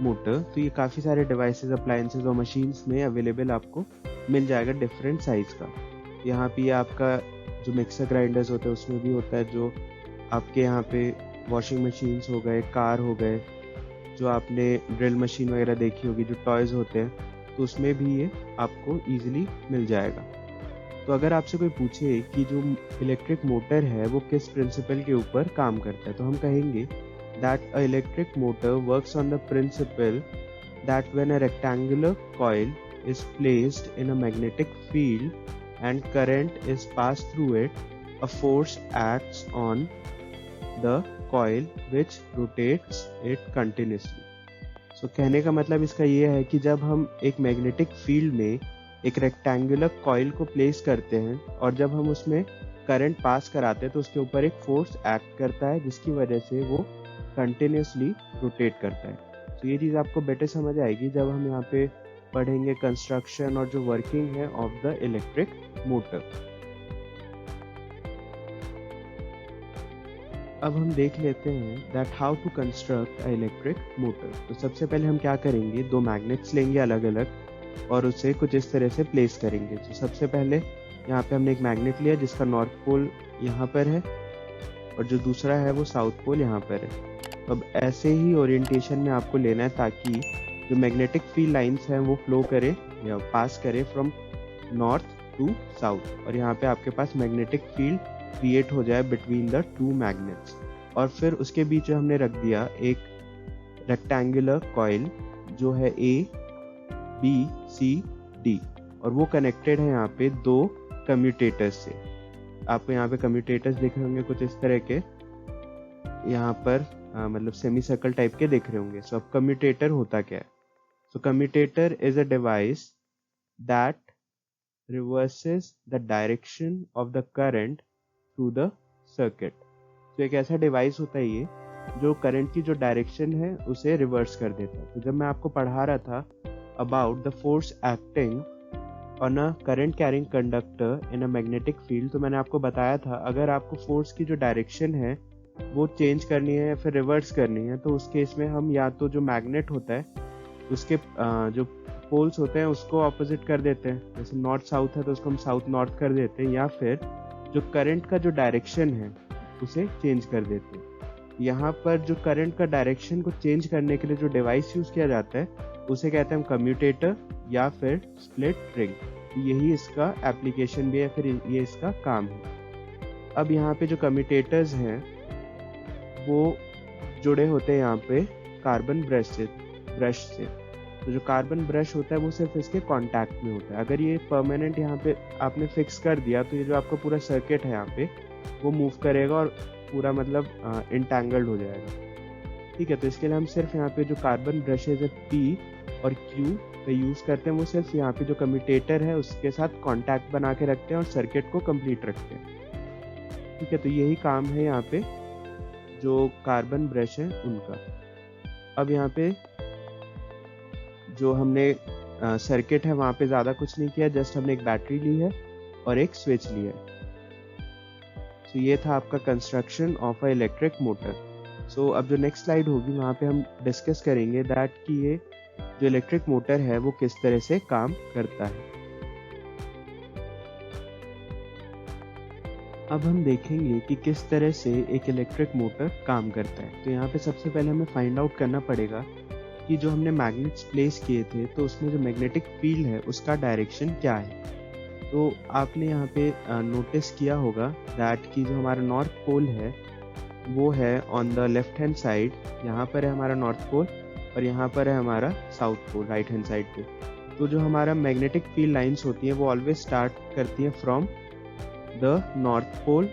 motor. तो ये काफ़ी सारे डिवाइसेस, अप्लायंसेस और मशीन्स में अवेलेबल आपको मिल जाएगा डिफरेंट साइज का। यहाँ पे आपका जो मिक्सर ग्राइंडर्स होते हैं उसमें भी होता है, जो आपके यहाँ पे वॉशिंग मशीन्स हो गए, कार हो गए, जो आपने ड्रिल मशीन वगैरह देखी होगी, जो टॉयज होते हैं, तो उसमें भी ये आपको इजीली मिल जाएगा। तो अगर आपसे कोई पूछे कि जो इलेक्ट्रिक मोटर है वो किस प्रिंसिपल के ऊपर काम करता है, तो हम कहेंगे that a electric motor works on the principal that when a rectangular coil is placed in a magnetic field and current is passed through it, a force acts on the coil which rotates it continuously। कहने का मतलब इसका ये है कि जब हम एक मैग्नेटिक फील्ड में एक रेक्टेंगुलर कॉइल को प्लेस करते हैं और जब हम उसमें करंट पास कराते हैं तो उसके ऊपर एक फोर्स एक्ट करता है जिसकी वजह से वो कंटिन्यूसली रोटेट करता है। ये चीज़ आपको बेटर समझ आएगी जब हम यहाँ पे पढ़ेंगे कंस्ट्रक्शन और जो वर्किंग है ऑफ द इलेक्ट्रिक मोटर। अब हम देख लेते हैं that how to construct a electric motor. तो सबसे पहले हम क्या करेंगे, दो मैग्नेट्स लेंगे अलग अलग, और उसे कुछ इस तरह से प्लेस करेंगे। तो सबसे पहले यहाँ पे हमने एक मैग्नेट लिया जिसका नॉर्थ पोल यहाँ पर है और जो दूसरा है वो साउथ पोल यहाँ पर है। अब ऐसे ही ओरिएंटेशन में आपको लेना है ताकि जो मैग्नेटिक फील्ड लाइंस हैं वो फ्लो करे या पास करे फ्रॉम नॉर्थ टू साउथ, और यहाँ पे आपके पास मैग्नेटिक फील्ड क्रिएट हो जाए बिटवीन द टू मैग्नेट्स। और फिर उसके बीच में हमने रख दिया एक रेक्टेंगुलर कॉइल जो है ABCD, और वो कनेक्टेड है यहाँ पे दो कम्यूटेटर्स से। आपको यहाँ पे कम्यूटेटर्स दिख रहे होंगे कुछ इस तरह के, यहाँ पर मतलब सेमी सर्कल टाइप के दिख रहे होंगे। सो अब कम्यूटेटर होता क्या है? So commutator is a device that reverses the direction of the current through the circuit. तो एक ऐसा डिवाइस होता है ये जो करंट की जो डायरेक्शन है उसे रिवर्स कर देता है। तो जब मैं आपको पढ़ा रहा था about the force acting on a current carrying conductor in a magnetic field, तो मैंने आपको बताया था अगर आपको फोर्स की जो डायरेक्शन है वो चेंज करनी है या फिर रिवर्स करनी है तो उस केस में हम या तो जो मैग्नेट होता है उसके जो पोल्स होते हैं उसको ऑपोजिट कर देते हैं, जैसे नॉर्थ साउथ है तो उसको हम साउथ नॉर्थ कर देते हैं, या फिर जो करंट का जो डायरेक्शन है उसे चेंज कर देते हैं। यहाँ पर जो करंट का डायरेक्शन को चेंज करने के लिए जो डिवाइस यूज किया जाता है उसे कहते हैं हम कम्यूटेटर या फिर स्प्लिट रिंग। यही इसका एप्लीकेशन भी है, फिर ये इसका काम है। अब यहाँ पे जो कम्यूटेटर्स हैं वो जुड़े होते हैं यहाँ पे कार्बन ब्रश से। तो जो कार्बन ब्रश होता है वो सिर्फ इसके कांटेक्ट में होता है। अगर ये परमानेंट यहाँ पे आपने फिक्स कर दिया तो ये जो आपका पूरा सर्किट है यहाँ पे वो मूव करेगा और पूरा मतलब इंटैंगल्ड हो जाएगा। ठीक है, तो इसके लिए हम सिर्फ यहाँ पे जो कार्बन ब्रशेज है P और Q का यूज करते हैं, वो सिर्फ यहाँ पे जो कम्यूटेटर है उसके साथ कांटेक्ट बना के रखते हैं और सर्किट को कंप्लीट रखते हैं। ठीक है, तो यही काम है यहाँ पे जो कार्बन ब्रश है उनका। अब यहाँ पे जो हमने सर्किट है वहाँ पे ज़्यादा कुछ नहीं किया, जस्ट हमने एक बैटरी ली है और एक स्विच लिया है। सो ये था आपका construction of a electric motor. So अब जो नेक्स्ट स्लाइड होगी वहाँ पे हम डिस्कस करेंगे दैट कि ये जो इलेक्ट्रिक मोटर है वो किस तरह से काम करता है। अब हम देखेंगे कि किस तरह से एक इलेक्ट्रिक मोटर काम करता है। तो यहाँ पे सबसे पहले हमें फाइंड आउट करना पड़ेगा कि जो हमने मैग्नेट्स प्लेस किए थे तो उसमें जो मैग्नेटिक फील्ड है उसका डायरेक्शन क्या है। तो आपने यहाँ पे नोटिस किया होगा दैट कि जो हमारा नॉर्थ पोल है वो है on the left hand side, यहाँ पर है हमारा नॉर्थ पोल और यहाँ पर है हमारा south pole right hand side पे। तो जो हमारा मैग्नेटिक फील्ड लाइंस होती हैं वो ऑलवेज स्टार्ट करती हैं from the north pole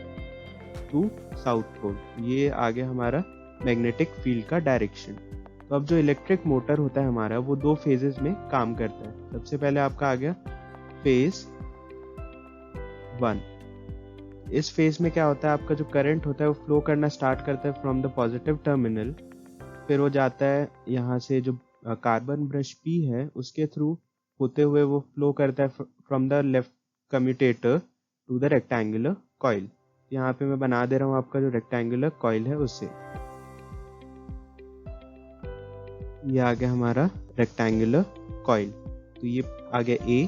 to south pole. ये आ गया हमारा मैग्नेटिक फील्ड का डायरेक्शन। तो अब जो इलेक्ट्रिक मोटर होता है हमारा वो दो फेजेस में काम करता है। सबसे पहले आपका आ गया फेज 1। इस फेज में क्या होता है, आपका जो करंट होता है वो फ्लो करना स्टार्ट करता है फ्रॉम द पॉजिटिव टर्मिनल, फिर वो जाता है यहाँ से जो कार्बन ब्रश P है उसके थ्रू होते हुए वो फ्लो करता है from the left commutator to the rectangular coil. यहाँ पे मैं बना दे रहा हूँ आपका जो रेक्टेंगुलर कॉइल है उससे। ये आ गया हमारा रेक्टेंगुलर कॉइल। तो ये आ गया A,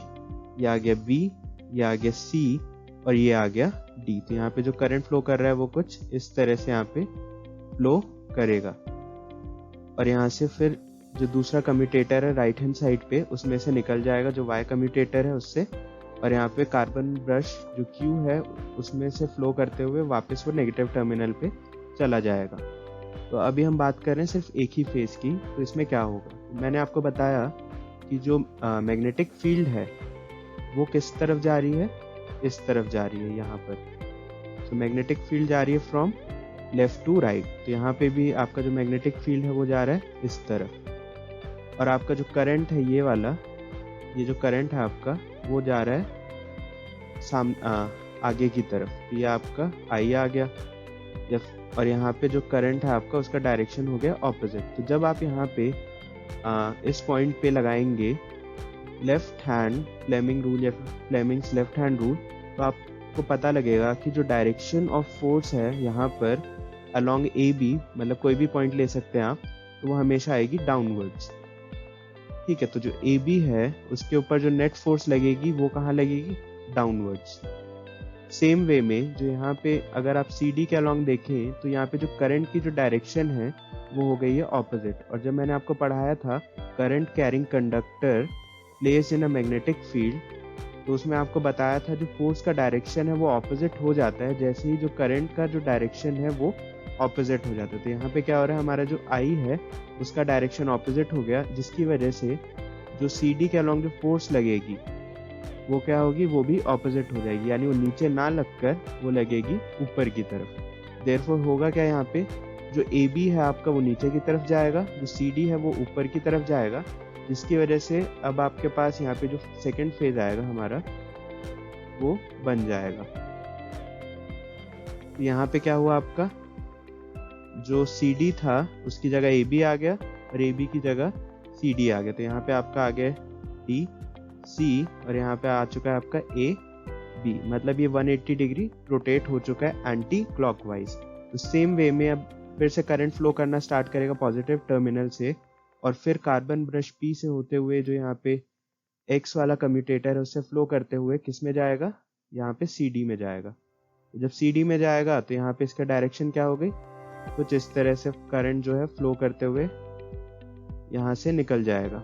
ये आ गया B, ये आ गया C और ये आ गया D। तो यहाँ पे जो करंट फ्लो कर रहा है वो कुछ इस तरह से यहाँ पे फ्लो करेगा और यहाँ से फिर जो दूसरा कम्यूटेटर है राइट हैंड साइड पे उसमें से निकल जाएगा जो Y कम्यूटेटर है उससे, और यहाँ पे कार्बन ब्रश जो Q है उसमें से फ्लो करते हुए वापस वो नेगेटिव टर्मिनल पे चला जाएगा। तो अभी हम बात कर रहे हैं सिर्फ एक ही फेज की। तो इसमें क्या होगा, मैंने आपको बताया कि जो मैग्नेटिक फील्ड है वो किस तरफ जा रही है, इस तरफ जा रही है यहाँ पर। तो मैग्नेटिक फील्ड जा रही है फ्रॉम लेफ्ट टू राइट। तो यहाँ पे भी आपका जो मैग्नेटिक फील्ड है वो जा रहा है इस तरफ, और आपका जो करंट है ये वाला, ये जो करंट है आपका वो जा रहा है आगे की तरफ। ये आपका I आ गया और यहाँ पे जो करंट है आपका उसका डायरेक्शन हो गया ऑपोजिट। तो जब आप यहाँ पे इस पॉइंट पे लगाएंगे लेफ्ट हैंड फ्लेमिंग रूल या फ्लेमिंग्स लेफ्ट हैंड रूल, तो आपको पता लगेगा कि जो डायरेक्शन ऑफ फोर्स है यहाँ पर अलोंग AB, मतलब कोई भी पॉइंट ले सकते हैं आप, तो वो हमेशा आएगी डाउनवर्ड्स। ठीक है, तो जो ए बी है उसके ऊपर जो नेट फोर्स लगेगी वो कहाँ लगेगी, डाउनवर्ड्स। सेम वे में जो यहाँ पे अगर आप सी डी के अलॉन्ग देखें तो यहाँ पे जो करंट की जो डायरेक्शन है वो हो गई है ऑपोजिट। और जब मैंने आपको पढ़ाया था current carrying conductor placed in a magnetic field, तो उसमें आपको बताया था जो फोर्स का डायरेक्शन है वो ऑपोजिट हो जाता है जैसे ही जो करंट का जो डायरेक्शन है वो ऑपोजिट हो जाता है। तो यहाँ पे क्या हो रहा है, हमारा जो आई है उसका डायरेक्शन ऑपोजिट हो गया, जिसकी वजह से जो सी डी के अलॉन्ग जो फोर्स लगेगी वो क्या होगी, वो भी ऑपोजिट हो जाएगी, यानी वो नीचे ना लगकर वो लगेगी ऊपर की तरफ। देयरफॉर होगा क्या, यहाँ पे जो ए बी है आपका वो नीचे की तरफ जाएगा, जो सी डी है वो ऊपर की तरफ जाएगा, जिसकी वजह से अब आपके पास यहाँ पे जो सेकंड फेज आएगा हमारा वो बन जाएगा। यहाँ पे क्या हुआ, आपका जो सी डी था उसकी जगह ए बी आ गया और ए बी की जगह सी डी आ गया। तो यहाँ पे आपका आ गया डी सी और यहाँ पे आ चुका है आपका ए बी, मतलब ये 180 डिग्री रोटेट हो चुका है एंटी क्लॉकवाइज। तो सेम वे में अब फिर से करंट फ्लो करना स्टार्ट करेगा पॉजिटिव टर्मिनल से, और फिर कार्बन ब्रश पी से होते हुए जो यहाँ पे एक्स वाला कम्यूटेटर है उससे फ्लो करते हुए किस में जाएगा, यहाँ पे सी डी में जाएगा। तो जब सी डी में जाएगा तो यहाँ पे इसका डायरेक्शन क्या हो गई, कुछ इस तरह से करंट जो है फ्लो करते हुए यहाँ से निकल जाएगा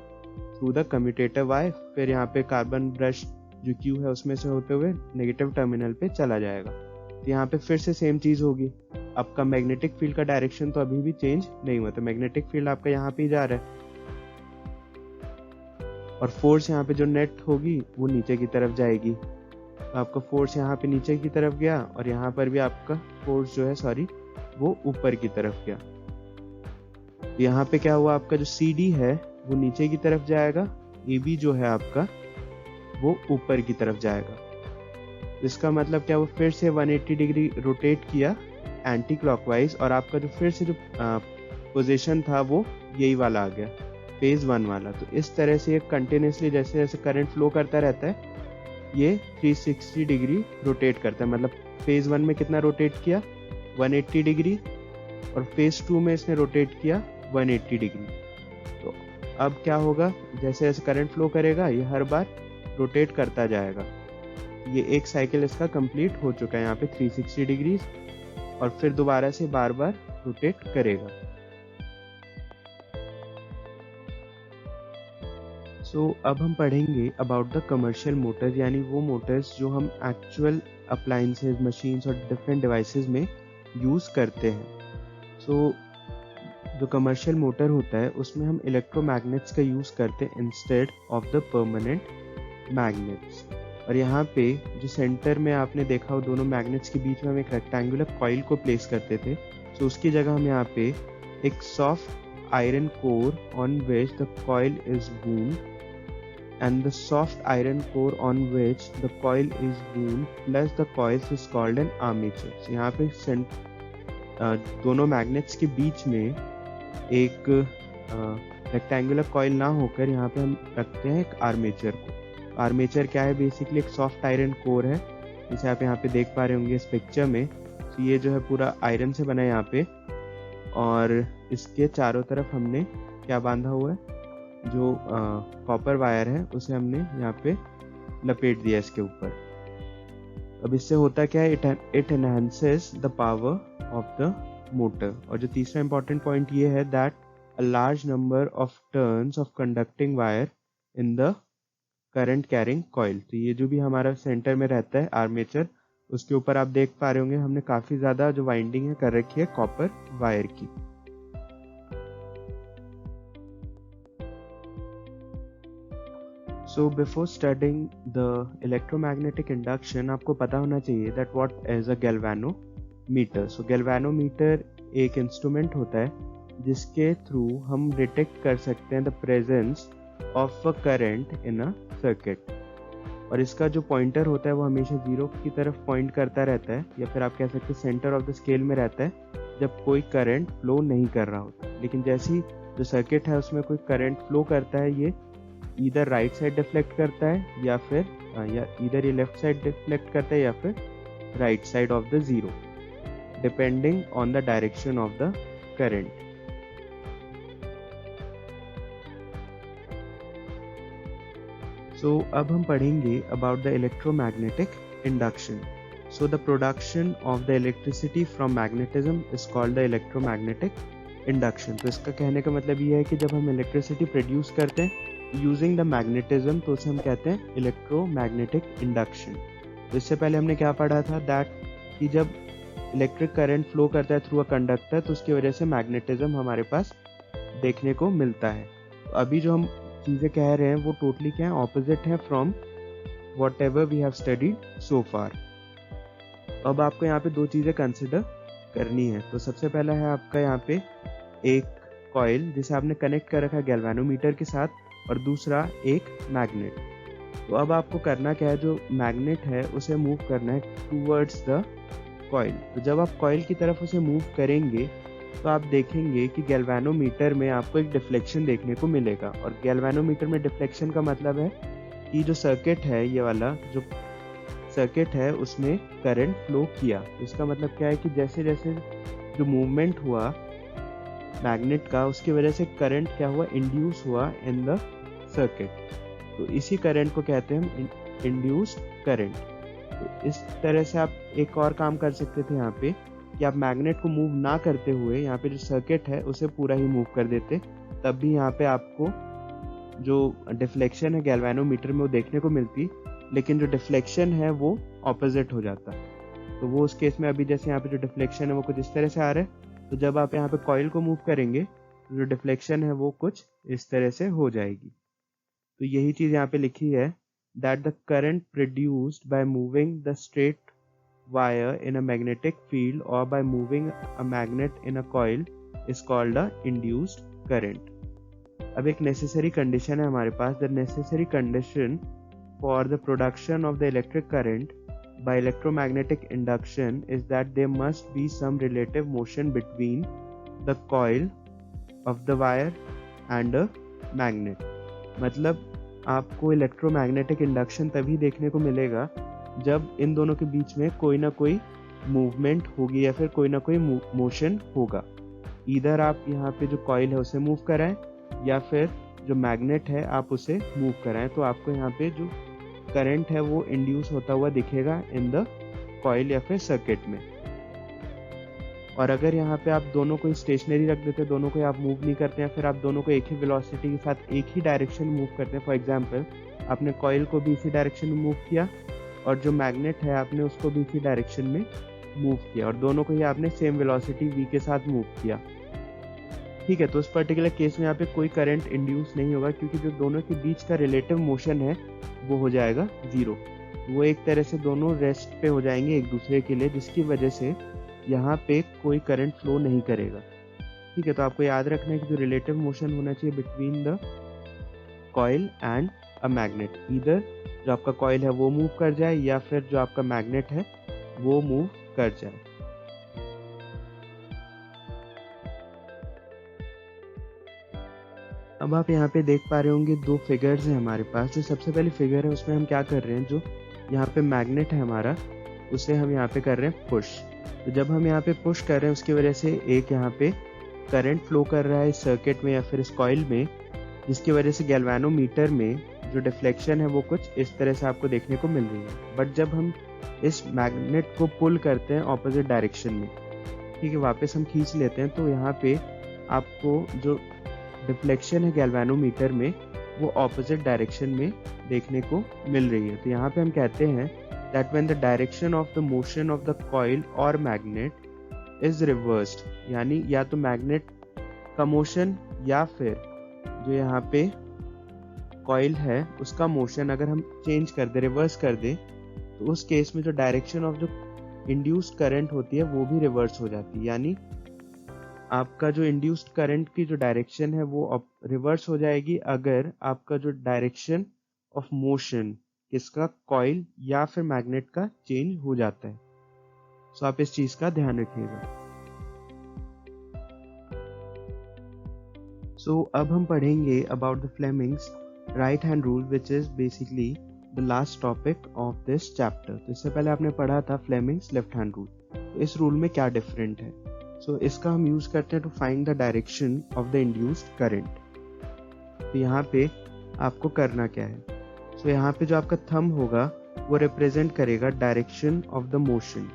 थ्रू द कम्यूटेटर वाई, फिर यहाँ पे कार्बन ब्रश जो क्यू है उसमें से होते हुए नेगेटिव टर्मिनल पे चला जाएगा। तो यहाँ पे फिर से सेम चीज होगी, आपका मैग्नेटिक फील्ड का डायरेक्शन तो अभी भी चेंज नहीं हुआ, तो मैग्नेटिक फील्ड आपका यहाँ पे ही जा रहा है और फोर्स यहाँ पे जो नेट होगी वो नीचे की तरफ जाएगी। तो आपका फोर्स यहाँ पे नीचे की तरफ गया और यहाँ पर भी आपका फोर्स जो है वो ऊपर की तरफ गया। तो यहाँ पे क्या हुआ, आपका जो सी डी है वो नीचे की तरफ जाएगा, ए बी जो है आपका वो ऊपर की तरफ जाएगा। इसका मतलब क्या, वो फिर से 180 डिग्री रोटेट किया एंटी क्लॉकवाइज और आपका जो फिर से जो पोजीशन था वो यही वाला आ गया, फेज 1 वाला। तो इस तरह से ये कंटिन्यूसली जैसे जैसे करंट फ्लो करता रहता है ये 360 डिग्री रोटेट करता है। मतलब फेज 1 में कितना रोटेट किया, 180 डिग्री, और फेज 2 में इसने रोटेट किया 180 डिग्री। तो अब क्या होगा, जैसे जैसे करंट फ्लो करेगा ये हर बार रोटेट करता जाएगा। ये एक साइकिल इसका कंप्लीट हो चुका है यहाँ पे 360 डिग्री, और फिर दोबारा से बार बार रोटेट करेगा। अब हम पढ़ेंगे अबाउट द कमर्शियल मोटर्स, यानी वो मोटर्स जो हम एक्चुअल अप्लायंसेस, मशीन्स और डिफरेंट डिवाइसेस में यूज करते हैं। जो कमर्शियल मोटर होता है उसमें हम इलेक्ट्रोमैग्नेट्स का यूज करते हैं instead of the permanent magnets. और यहाँ पे जो सेंटर में आपने देखा वो दोनों मैग्नेट्स के बीच में हम एक रेक्टेंगुलर कॉइल को प्लेस करते थे, तो उसकी जगह हम यहाँ पे एक soft iron core on which the coil is wound and the soft iron core on which the coil is wound plus the coils is called an armature। so, यहाँ पे दोनों मैग्नेट्स के बीच में एक रेक्टेंगुलर कॉइल ना होकर यहाँ पे हम रखते हैं एक आर्मेचर को। आर्मेचर क्या है, बेसिकली एक सॉफ्ट आयरन कोर है, जिसे आप यहाँ पे देख पा रहे होंगे इस पिक्चर में। तो ये जो है पूरा आयरन से बना है यहाँ पे, और इसके चारों तरफ हमने क्या बांधा हुआ है, जो कॉपर वायर है उसे हमने यहाँ पे लपेट दिया इसके ऊपर। अब इससे होता क्या है, it enhances the power of the motor. और जो तीसरा इंपॉर्टेंट पॉइंट ये है that a large number of turns of conducting wire in the current carrying coil. तो ये जो भी हमारा सेंटर में रहता है आर्मेचर, उसके ऊपर आप देख पा रहे होंगे हमने काफी ज्यादा जो वाइंडिंग है कर रखी है कॉपर वायर की। So before studying the electromagnetic induction, आपको पता होना चाहिए that what is a galvanometer। So galvanometer एक इंस्ट्रूमेंट होता है जिसके थ्रू हम डिटेक्ट कर सकते हैं the presence of a current in a circuit। और इसका जो पॉइंटर होता है वो हमेशा जीरो की तरफ पॉइंट करता रहता है, या फिर आप कह सकते हैं सेंटर ऑफ द स्केल में रहता है जब कोई करंट फ्लो नहीं कर रहा होता। लेकिन जैसे ही जो सर्किट है उसमें कोई करंट फ्लो करता है, ये इधर राइट साइड डिफ्लेक्ट करता है या फिर इधर ये लेफ्ट साइड डिफ्लेक्ट करता है या फिर right side of the zero, depending on the direction of the current. So अब हम पढ़ेंगे about the electromagnetic induction. So the production of the electricity from magnetism is called the electromagnetic induction. तो इसका कहने का मतलब ये है कि जब हम इलेक्ट्रिसिटी प्रोड्यूस करते हैं यूजिंग द मैग्नेटिज्म तो उसे हम कहते हैं इलेक्ट्रोमैग्नेटिक इंडक्शन। तो इससे पहले हमने क्या पढ़ा था दैट कि जब इलेक्ट्रिक करंट फ्लो करता है थ्रू अ कंडक्टर तो उसकी वजह से मैग्नेटिज्म हमारे पास देखने को मिलता है। तो अभी जो हम चीज़ें कह रहे हैं वो टोटली क्या है, ऑपोजिट है from whatever we have studied so far. अब आपको यहाँ पे दो चीज़ें कंसिडर करनी है। तो सबसे पहला है आपका यहाँ पे एक कॉइल जिसे आपने कनेक्ट कर रखा है गैल्वेनोमीटर के साथ और दूसरा एक मैग्नेट। तो अब आपको करना क्या है, जो मैग्नेट है उसे मूव करना है टूवर्ड्स द कॉइल। तो जब आप कॉइल की तरफ उसे मूव करेंगे तो आप देखेंगे कि गैल्वेनोमीटर में आपको एक डिफ्लेक्शन देखने को मिलेगा। और गैल्वेनोमीटर में डिफ्लेक्शन का मतलब है कि जो सर्किट है, ये वाला जो सर्किट है उसमें करंट फ्लो किया। तो इसका मतलब क्या है कि जैसे जैसे जो मूवमेंट हुआ मैग्नेट का उसकी वजह से करंट क्या हुआ, इंड्यूस हुआ इन द सर्किट। तो इसी करंट को कहते हैं हम इंड्यूस्ड करंट। तो इस तरह से आप एक और काम कर सकते थे यहाँ पे कि आप मैग्नेट को मूव ना करते हुए यहाँ पे जो सर्किट है उसे पूरा ही मूव कर देते, तब भी यहाँ पे आपको जो डिफ्लेक्शन है गैल्वेनोमीटर में वो देखने को मिलती, लेकिन जो डिफ्लेक्शन है वो ऑपोजिट हो जाता। तो वो उस केस में अभी जैसे यहाँ पे जो डिफ्लेक्शन है वो कुछ इस तरह से आ रहा है, तो जब आप यहाँ पे कॉइल को मूव करेंगे तो जो डिफ्लेक्शन है वो कुछ इस तरह से हो जाएगी। तो यही चीज़ यहाँ पे लिखी है that the current produced by moving the straight wire in a magnetic field or by moving a magnet in a coil is called a induced current. अब एक necessary condition है हमारे पास। The necessary condition for the production of the electric current by electromagnetic induction is that there must be some relative motion between the coil of the wire and a magnet. मतलब आपको electromagnetic induction तभी देखने को मिलेगा जब इन दोनों के बीच में कोई ना कोई मूवमेंट होगी या फिर कोई ना कोई मोशन होगा। इधर आप यहाँ पे जो कॉइल है उसे मूव कराएं या फिर जो मैग्नेट है आप उसे मूव कराएं, तो आपको यहाँ पे जो करंट है वो इंड्यूस होता हुआ दिखेगा इन द कॉइल या फिर सर्किट में। और अगर यहाँ पे आप दोनों को स्टेशनरी रख देते, दोनों को आप मूव नहीं करते हैं, फिर आप दोनों को एक ही वेलोसिटी के साथ एक ही डायरेक्शन मूव करते हैं। फॉर एग्जाम्पल आपने कॉइल को भी इसी डायरेक्शन में मूव किया और जो मैग्नेट है आपने उसको भी इसी डायरेक्शन में मूव किया और दोनों को ही आपने सेम वेलोसिटी v के साथ मूव किया। ठीक है, तो उस पर्टिकुलर केस में यहाँ पे कोई करंट इंड्यूस नहीं होगा क्योंकि जो दोनों के बीच का रिलेटिव मोशन है वो हो जाएगा जीरो। वो एक तरह से दोनों रेस्ट पे हो जाएंगे एक दूसरे के लिए, जिसकी वजह से यहाँ पे कोई करंट फ्लो नहीं करेगा। ठीक है, तो आपको याद रखना है कि जो रिलेटिव मोशन होना चाहिए between the coil and a magnet, इधर जो आपका कॉइल है वो मूव कर जाए या फिर जो आपका मैग्नेट है वो मूव कर जाए। अब आप यहाँ पे देख पा रहे होंगे दो फिगर्स हैं हमारे पास। जो सबसे पहली फिगर है उसमें हम क्या कर रहे हैं, जो यहाँ पे मैग्नेट है हमारा उसे हम यहाँ पे कर रहे हैं पुश। तो जब हम यहाँ पे पुश कर रहे हैं उसकी वजह से एक यहाँ पे करंट फ्लो कर रहा है इस सर्किट में या फिर इस कॉइल में, जिसकी वजह से गैल्वेनोमीटर में जो डिफ्लेक्शन है वो कुछ इस तरह से आपको देखने को मिल रही है। बट जब हम इस मैग्नेट को पुल करते हैं ऑपोजिट डायरेक्शन में, ठीक है, वापस हम खींच लेते हैं, तो यहाँ पे आपको जो डिफ्लेक्शन है गैल्वेनोमीटर में वो ऑपोजिट डायरेक्शन में देखने को मिल रही है। तो यहाँ पे हम कहते हैं that when the direction of the motion of the coil और मैग्नेट इज रिवर्स्ड, यानी या तो मैग्नेट का मोशन या फिर जो यहाँ पे कॉइल है उसका मोशन अगर हम चेंज कर दे, रिवर्स कर दे, तो उस केस में जो डायरेक्शन ऑफ जो इंड्यूस्ड करंट होती है वो भी रिवर्स हो जाती है। यानी आपका जो इंड्यूस्ड करंट की जो डायरेक्शन है वो रिवर्स हो जाएगी अगर आपका जो डायरेक्शन ऑफ मोशन किसका, कॉइल या फिर मैग्नेट का चेंज हो जाता है। सो आप इस चीज का ध्यान रखिएगा। सो अब हम पढ़ेंगे about the Fleming's right hand rule which is basically the last topic of this chapter. तो इससे पहले आपने पढ़ा था फ्लेमिंग्स लेफ्ट हैंड रूल। तो इस रूल में क्या डिफरेंट है, सो इसका हम यूज करते हैं to find the direction of the induced current. तो यहाँ पे आपको करना क्या है, सो यहाँ पे जो आपका थंब होगा वो रिप्रेजेंट करेगा डायरेक्शन ऑफ द मोशन।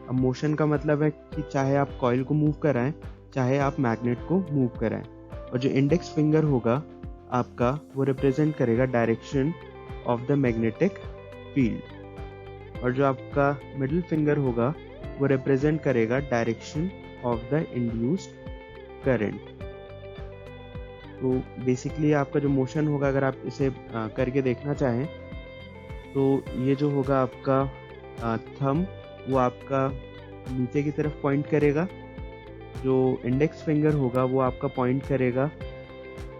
अब मोशन का मतलब है कि चाहे आप कॉइल को मूव कराएं, चाहे आप मैग्नेट को मूव कराएं। और जो इंडेक्स फिंगर होगा आपका वो रिप्रेजेंट करेगा direction of the magnetic field. और जो आपका मिडिल फिंगर होगा वो रिप्रेजेंट करेगा direction of the induced current. तो बेसिकली आपका जो मोशन होगा, अगर आप इसे करके देखना चाहें तो ये जो होगा आपका थंब वो आपका नीचे की तरफ पॉइंट करेगा, जो इंडेक्स फिंगर होगा वो आपका पॉइंट करेगा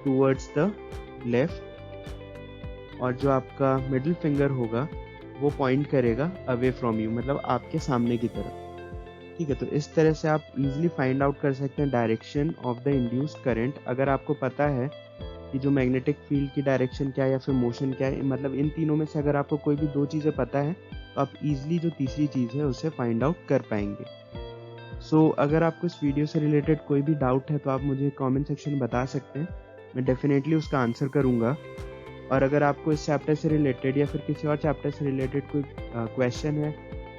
टूवर्ड्स द लेफ्ट, और जो आपका मिडिल फिंगर होगा वो पॉइंट करेगा अवे फ्रॉम यू, मतलब आपके सामने की तरफ। ठीक है, तो इस तरह से आप इजीली फाइंड आउट कर सकते हैं direction of the induced current. अगर आपको पता है कि जो मैग्नेटिक फील्ड की डायरेक्शन क्या है या फिर मोशन क्या है, मतलब इन तीनों में से अगर आपको कोई भी दो चीज़ें पता है तो आप इजीली जो तीसरी चीज़ है उसे फाइंड आउट कर पाएंगे। सो अगर आपको इस वीडियो से रिलेटेड कोई भी डाउट है तो आप मुझे कमेंट सेक्शन में बता सकते हैं, मैं डेफिनेटली उसका आंसर करूँगा। और अगर आपको इस चैप्टर से रिलेटेड या फिर किसी और चैप्टर से रिलेटेड कोई क्वेश्चन है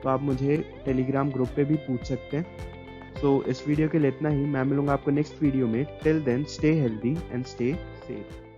तो आप मुझे टेलीग्राम ग्रुप पे भी पूछ सकते हैं। सो इस वीडियो के लिए इतना ही, मैं मिलूंगा आपको नेक्स्ट वीडियो में। Till then stay healthy and stay safe.